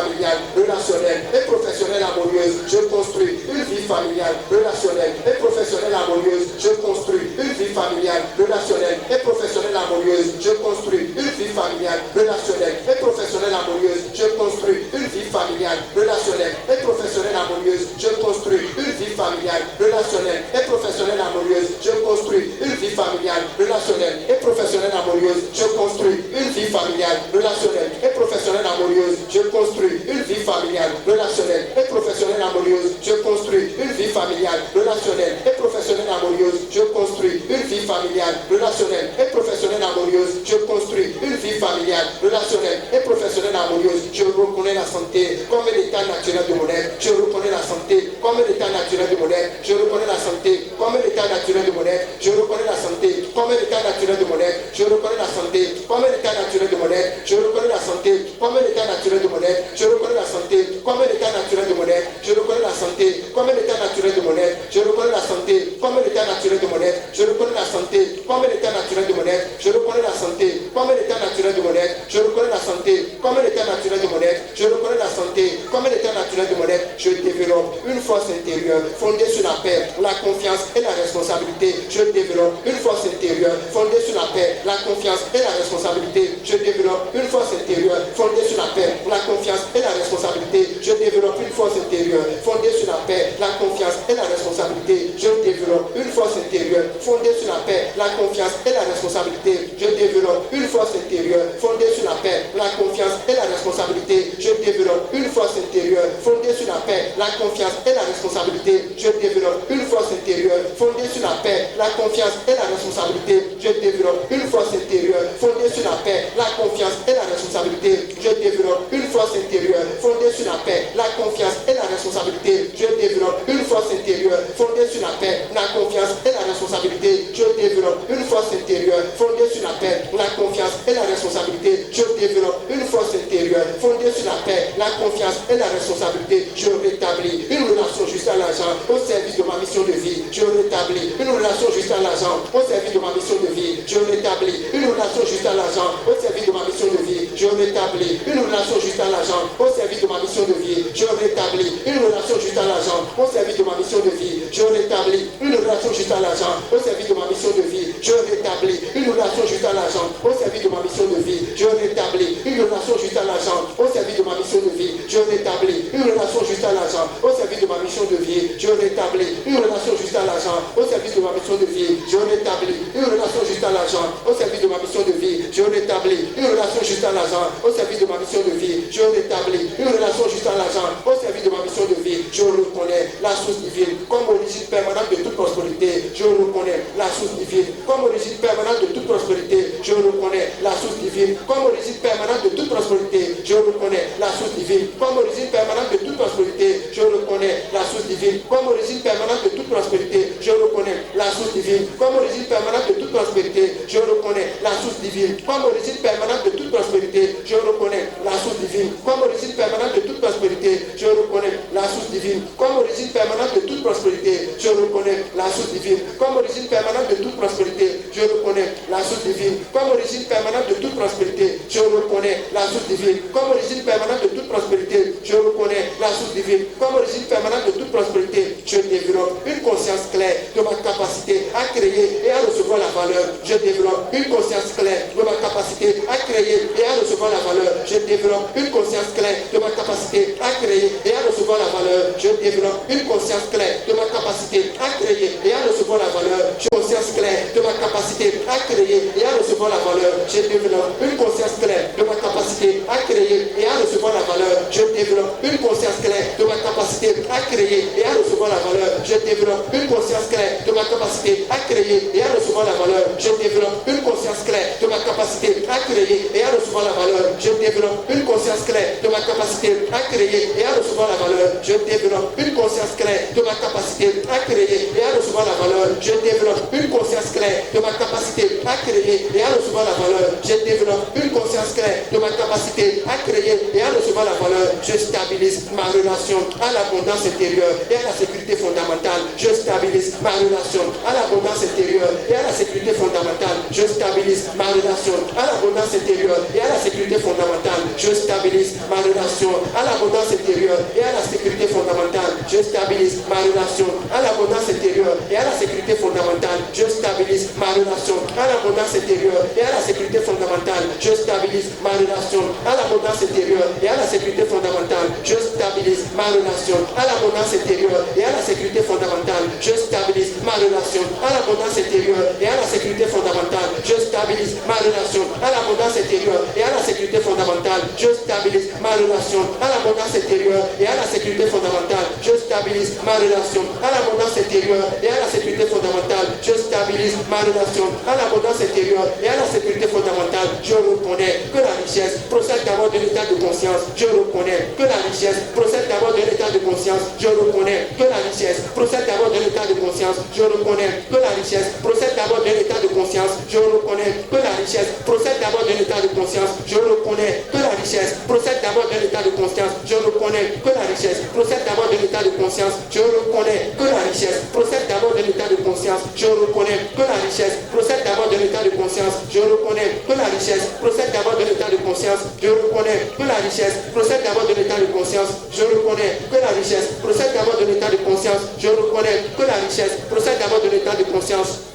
S11: familiale, relationnelle et professionnelle harmonieuse. Je construis une vie familiale, relationnelle et professionnelle harmonieuse. Je construis une vie familiale, relationnelle et professionnelle harmonieuse. Je construis une vie familiale, relationnelle et professionnelle harmonieuse. Je construis une vie familiale, relationnelle et professionnelle harmonieuse. Je construis une vie familiale, relationnelle et professionnelle harmonieuse. Je construis une vie familiale, relationnelle et professionnelle harmonieuse. Je construis une vie familiale, relationnelle et professionnelle harmonieuse. Je construis une vie familiale, relationnelle et professionnelle harmonieuse. Je construis une vie familiale, relationnelle et professionnelle harmonieuse. Je construis une vie familiale, relationnelle et professionnelle harmonieuse. Je construis une vie familiale, relationnelle et professionnelle harmonieuse. Je reconnais la santé comme un état naturel de mon être. Je reconnais la santé comme un état naturel de mon être. Je reconnais la santé comme un état naturel de mon être. Je reconnais la santé comme un état naturel de mon être. Je reconnais la santé comme un état naturel de mon être. Je reconnais la santé comme un état naturel de mon être. Je reconnais la santé comme un état naturel de mon être. Je reconnais la santé comme un état naturel de mon être. Je reconnais la santé comme un état naturel de mon être. Je reconnais la santé comme un état naturel de mon être. Je reconnais la santé comme un état naturel de mon être. Je reconnais la santé comme un état naturel de mon être. Je reconnais la santé comme un état naturel de mon être. Je développe une force intérieure fondée sur la paix, la confiance et la responsabilité. Je développe une force intérieure fondée sur la paix, la confiance et la responsabilité. Je développe une force intérieure fondée sur la paix, la confiance et la responsabilité. Je développe une force intérieure fondée sur la paix, la confiance et la responsabilité. Je développe une force intérieure fondée sur la paix, la confiance et la responsabilité. Je développe une force intérieure fondée sur la paix, la confiance et la responsabilité. Je développe une force intérieure fondée sur la paix, la confiance et la responsabilité. Je développe une force intérieure fondée sur la paix, la confiance et la responsabilité. Je développe une force intérieure fondée sur la paix, la confiance et la responsabilité. Je développe une force intérieure fondée sur la paix, la confiance et la responsabilité. Je développe une force intérieure fondée sur la paix, la confiance et la responsabilité. Je développe une force intérieure fondée sur la paix, la confiance et la responsabilité. Je développe une force intérieure fondée sur la paix, la confiance et la responsabilité. Je rétablis une relation juste à l'argent au service de ma mission de vie. Je rétablis une relation juste à l'argent au service de ma mission de vie. Je rétablis une relation juste à l'argent au service de ma mission de vie. Je rétablis une relation juste à l'argent au service de ma mission de vie. Je rétablis une relation juste à l'argent au service de ma mission de vie. Je rétablis une relation juste à l'argent au service de ma mission de vie. Je rétablis une relation juste à l'argent au service de ma mission de vie. Je rétablis une relation juste à l'argent au service de ma mission de vie. Je rétablis une relation juste à l'argent au service de ma mission de vie. Je rétablis une relation juste à l'argent au service de ma mission de vie. Je rétablis une relation juste à l'argent au service de ma mission de vie. Je rétablis une relation juste à l'argent au service de ma mission de vie. Je rétablis une relation juste à l'argent au service de ma mission de vie. Je reconnais la source divine comme origine permanente de toute prospérité. Je reconnais la source divine comme origine permanente de toute prospérité. Je reconnais la source divine comme origine permanente de toute prospérité. Je reconnais la source divine comme origine permanente de toute prospérité. Je reconnais la source divine comme origine permanente de toute prospérité. Je reconnais la source divine comme origine permanente de toute prospérité. Je reconnais la source divine comme origine permanente de toute prospérité. Je reconnais la source divine comme origine permanente de toute prospérité. Je reconnais la source divine comme origine permanente de toute prospérité. Je reconnais la source divine comme origine permanente de toute prospérité. Je reconnais la source divine comme origine permanente de toute prospérité. Je reconnais la source divine comme origine permanente de toute prospérité. Je reconnais la source divine comme origine permanente de toute prospérité. Je développe une conscience claire de ma capacité à créer et à recevoir la valeur. Je développe une conscience claire de ma capacité à créer et à recevoir la valeur. Je développe une conscience claire de ma capacité à créer et à recevoir la valeur. Je développe une conscience claire de ma capacité à créer et à recevoir la valeur. J'ai conscience claire de ma capacité à créer et à recevoir la valeur. Je développe une conscience claire de ma capacité à créer et à recevoir la valeur. Je développe une conscience claire de ma capacité à créer et à recevoir la valeur. Je développe une conscience claire de ma capacité à créer et à recevoir la valeur. Je développe une conscience claire de ma capacité à créer et à recevoir la valeur. Je développe une conscience claire de ma capacité à créer et à recevoir la valeur. Je développe une conscience claire de ma capacité à créer et à recevoir la valeur. Je développe une conscience claire de ma capacité à créer et à recevoir la valeur. Je développe une conscience claire de ma capacité capacité à créer et à recevoir la valeur, je stabilise ma relation à l'abondance intérieure et à la sécurité fondamentale. Je stabilise ma relation à l'abondance intérieure et à la sécurité fondamentale. Je stabilise ma relation à l'abondance intérieure et à la sécurité fondamentale. Je stabilise ma relation à l'abondance intérieure et à la sécurité fondamentale. Je stabilise ma relation à l'abondance intérieure et à la sécurité fondamentale. Je stabilise ma relation à l'abondance intérieure et à la sécurité fondamentale. Je stabilise ma relation à l'abondance intérieure et à la sécurité fondamentale. Je stabilise ma relation à l'abondance intérieure et à la sécurité fondamentale. Je stabilise ma relation à l'abondance intérieure et à la sécurité fondamentale. Je stabilise ma relation à l'abondance intérieure et à la sécurité fondamentale. Je stabilise ma relation à l'abondance intérieure et à la sécurité fondamentale. Je stabilise ma relation à l'abondance intérieure et à la sécurité fondamentale. Je stabilise ma relation à l'abondance intérieure et à la sécurité fondamentale. Je reconnais que la richesse procède d'abord d'un état de conscience. Je reconnais que la richesse procède d'abord d'un état de conscience. Je reconnais que la richesse procède d'abord d'un état de conscience. Je reconnais que la richesse procède d'abord d'un état de conscience. Je reconnais que la richesse procède d'abord d'un état de conscience. Je reconnais que la richesse procède d'abord d'un état de conscience. Je reconnais que la richesse procède d'abord d'un état de conscience. Je reconnais que la richesse procède d'abord d'un état de conscience. Je reconnais que la richesse procède d'abord d'un état de conscience. Je reconnais que la richesse procède d'abord d'un état de conscience. Je reconnais que la richesse procède d'abord d'un état de conscience. Je reconnais que la richesse procède d'abord d'un état de conscience. Je reconnais que la richesse procède d'abord d'un état de conscience.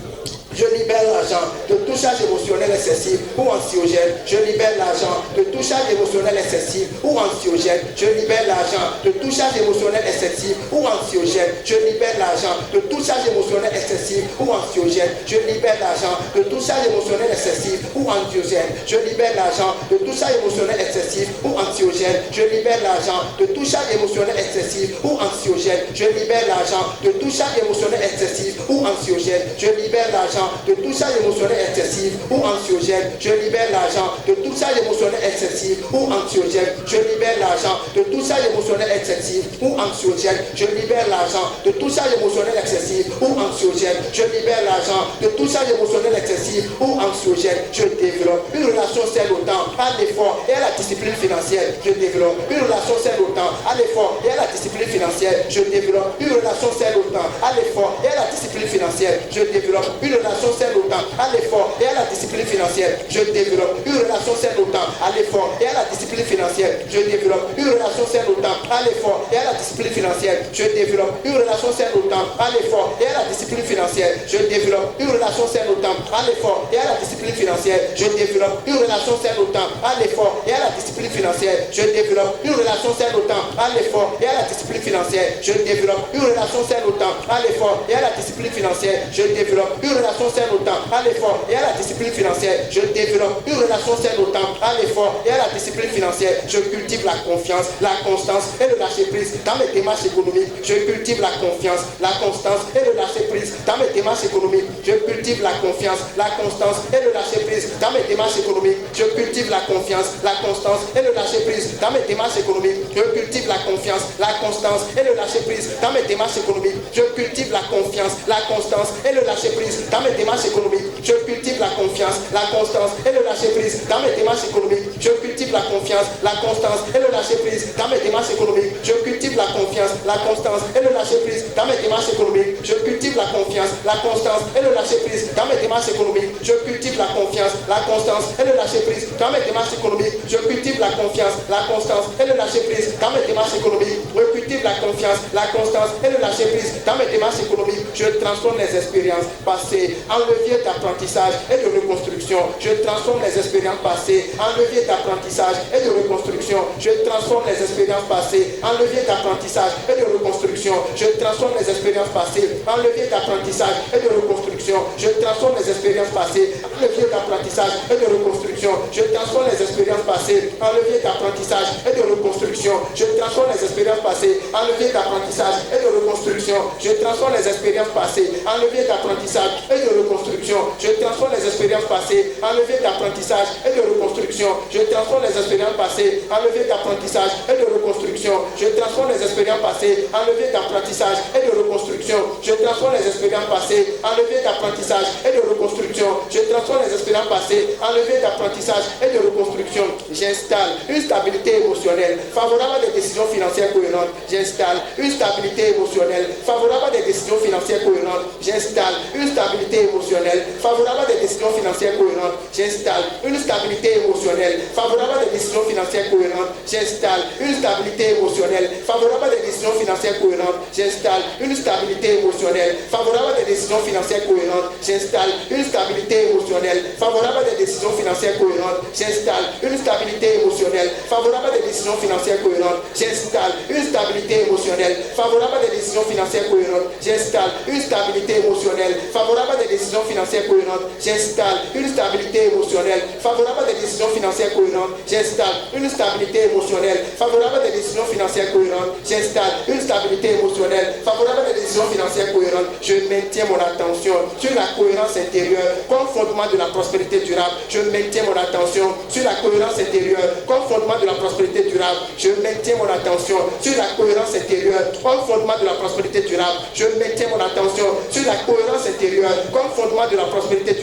S11: Je libère l'argent de tout charge émotionnelle excessive ou anxiogène. Je libère l'argent de tout charge émotionnelle excessive ou anxiogène. Je libère l'argent de tout charge émotionnelle excessive ou anxiogène. Je libère l'argent de tout charge émotionnelle excessive ou anxiogène. Je libère l'argent de tout charge émotionnelle excessive ou anxiogène. Je libère l'argent de tout charge émotionnelle excessive ou anxiogène. Je libère l'argent de tout charge émotionnelle excessive ou anxiogène. Je libère l'argent de tout charge émotionnelle excessive ou anxiogène. Je libère l'argent de tout charge émotionnelle excessive ou anxiogène. Je libère l'argent de tout charge émotionnelle excessive ou anxiogène. Je libère l'argent de tout charge émotionnelle excessive ou anxiogène. Je libère l'argent de tout charge émotionnelle excessive ou anxiogène. Je libère l'argent de tout charge émotionnelle excessive ou anxiogène. Je développe une relation saine au temps, à l'effort et à la discipline financière. Je développe une relation saine au temps, à l'effort et à la discipline financière. Je développe une relation saine au temps, à l'effort et à la discipline financière. Je développe une relation saine au temps, à l'effort et à la discipline financière. Je développe une relation saine au temps, à l'effort et à la discipline financière. Je développe une relation saine au temps, à l'effort et à la discipline financière. Je développe une relation saine au temps, à l'effort et à la discipline financière. Je développe une relation saine au temps, à l'effort et à la discipline financière. Je développe une relation saine au temps, à l'effort et à la discipline financière. Je développe une relation saine au temps, à l'effort et à la discipline financière. Je développe une relation saine au temps, à l'effort et à la discipline financière. Je développe une relation saine au temps, à l'effort et à la discipline financière. Je développe une relation saine au temps, à l'effort et à la discipline financière. Je cultive la confiance, la constance et le lâcher prise dans mes démarches économiques. Je cultive la confiance, la constance et le lâcher prise dans mes démarches économiques. Je cultive la confiance, la constance et le lâcher prise dans mes démarches économiques. Je cultive la confiance, la constance et le lâcher prise dans mes démarches économiques. Je cultive la confiance, la constance et le lâcher prise dans mes démarches économiques. Je cultive la confiance, la constance et le lâcher prise dans mes démarches économiques. Je cultive la confiance, la constance et le lâcher prise dans mes démarches économiques. Je cultive la confiance, la constance et le lâcher prise dans mes démarches économiques. Je cultive la confiance, la constance et le lâcher prise dans mes démarches économiques. Je cultive la confiance, la constance et le lâcher prise dans mes démarches économiques. Je cultive la confiance, la constance et le lâcher prise dans mes démarches économiques. Je cultive la confiance, la constance et le lâcher prise dans mes démarches économiques. Je cultive la confiance, la constance et le lâcher prise dans mes démarches économiques. Je transforme les expériences passées en levier d'apprentissage et de reconstruction. Je transforme les expériences passées en levier d'apprentissage et de reconstruction. Je transforme les expériences passées en levier d'apprentissage et de reconstruction. Je transforme les expériences passées en levier d'apprentissage et de reconstruction. Je transforme les expériences passées en levier d'apprentissage et de reconstruction. Je transforme les expériences passées en levier d'apprentissage et de reconstruction. Je transforme les expériences passées en levier d'apprentissage et de reconstruction. Je transforme les expériences passées en levier d'apprentissage et de reconstruction. Je transforme les les expériences passées en levier d'apprentissage et de reconstruction. Je transforme les expériences passées en levier d'apprentissage et de reconstruction. Je transforme les expériences passées en levier d'apprentissage et de reconstruction. Je transforme les expériences passées en levier d'apprentissage et de reconstruction. Je transforme les expériences passées en levier d'apprentissage et de reconstruction. J'installe une stabilité émotionnelle favorable à des décisions financières cohérentes. J'installe une stabilité émotionnelle favorable à des décisions financières cohérentes. J'installe une stabilité émotionnelle favorable à des décisions financières cohérentes. J'installe une stabilité émotionnelle favorable à des décisions financières cohérentes. J'installe une stabilité émotionnelle favorable à des décisions financières cohérentes. J'installe une stabilité émotionnelle favorable à des décisions financières cohérentes. J'installe une stabilité émotionnelle favorable à des décisions financières cohérentes. J'installe une stabilité émotionnelle favorable à des décisions financières cohérentes. J'installe une stabilité émotionnelle favorable à des décisions financières cohérentes. J'installe une stabilité émotionnelle favorable à des décisions financières cohérentes. J'installe une stabilité émotionnelle favorable à des décisions financières cohérentes. J'installe une stabilité émotionnelle favorable à des décisions financières cohérentes. J'installe une stabilité émotionnelle favorable à des décisions financières cohérentes. Je maintiens mon attention sur la cohérence intérieure comme fondement de la prospérité durable. Je maintiens mon attention sur la cohérence intérieure comme fondement de la prospérité durable. Je maintiens mon attention sur la cohérence intérieure comme fondement de la prospérité durable. Je maintiens mon attention sur la cohérence intérieure comme fondement de la prospérité durable.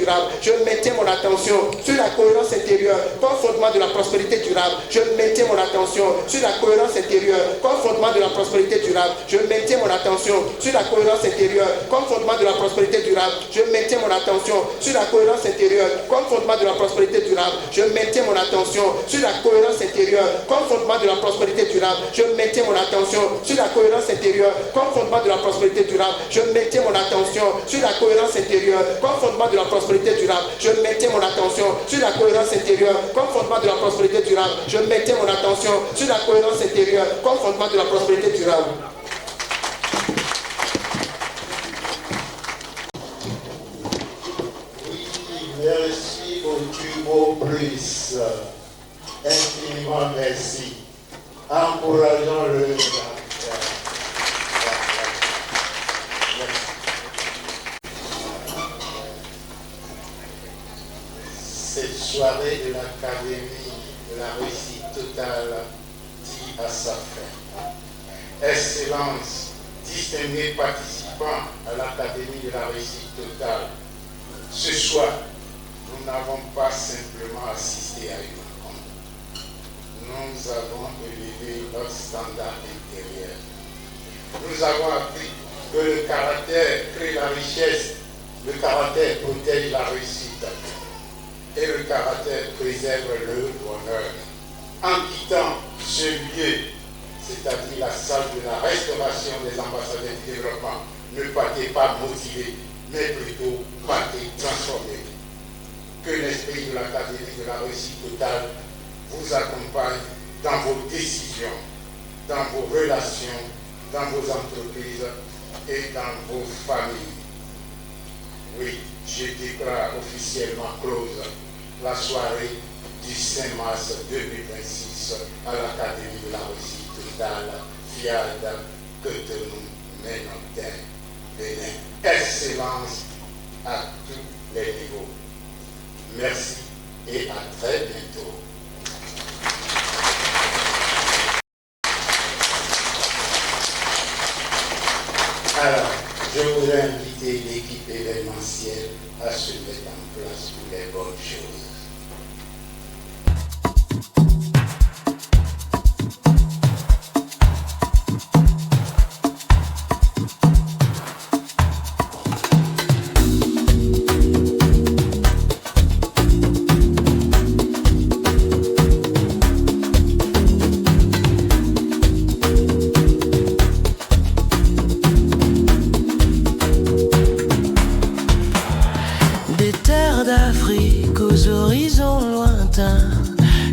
S11: Je maintiens mon attention sur la cohérence intérieure comme fondement de la prospérité durable. Je maintiens mon attention sur la cohérence intérieure comme fondement de la prospérité durable. Je maintiens mon attention sur la cohérence intérieure comme fondement de la prospérité durable. Je maintiens mon attention sur la cohérence intérieure comme fondement de la prospérité durable. Je maintiens mon attention sur la cohérence intérieure comme fondement de la prospérité durable. Je maintiens mon attention sur la cohérence intérieure comme fondement de la prospérité durable. Je maintiens mon attention sur la cohérence intérieure comme fondement de la prospérité durable. Je maintiens mon attention sur la cohérence intérieure comme fondement de la prospérité durable. Je maintiens mon attention sur la cohérence intérieure comme fondement de la prospérité durable.
S1: Merci au Turbo Plus. Infiniment merci. Encourageons-le. Cette soirée de l'Académie de la réussite totale dit à sa fin. Excellence, distingués participants à l'Académie de la réussite totale, ce soir, nous n'avons pas simplement assisté à une rencontre. Nous avons élevé notre standard intérieur. Nous avons appris que le caractère crée la richesse, le caractère protège la réussite et le caractère préserve le bonheur. En quittant ce lieu, c'est-à-dire la salle de la restauration des ambassadeurs du développement, ne partez pas motivés, mais plutôt partez transformés. Que l'esprit de l'Académie de la réussite totale vous accompagne dans vos décisions, dans vos relations, dans vos entreprises et dans vos familles. Oui, je déclare officiellement close la soirée du 5 mars 2026 à l'Académie de la réussite totale, FIAD, que de nous menons Bénin. Excellence à tous les niveaux. Merci et à très bientôt. Alors, je voudrais inviter l'équipe événementielle à se mettre en place pour les bonnes choses.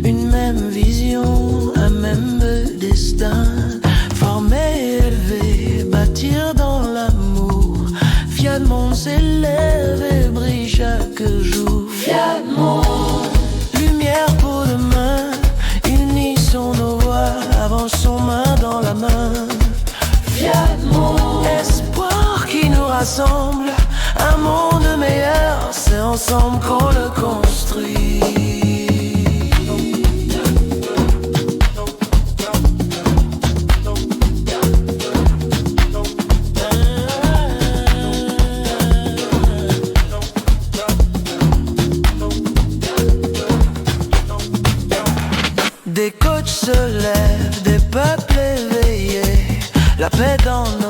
S8: Une même vision, un même destin. Former, élever, bâtir dans l'amour. Fiat Monde s'élève et brille chaque jour. Fiat Monde, lumière pour demain. Unissons nos voix, avançons main dans la main. Fiat Monde, espoir qui nous rassemble. Un monde meilleur, c'est en ensemble qu'on le construit. Des coachs se lèvent, des peuples éveillés, la paix dans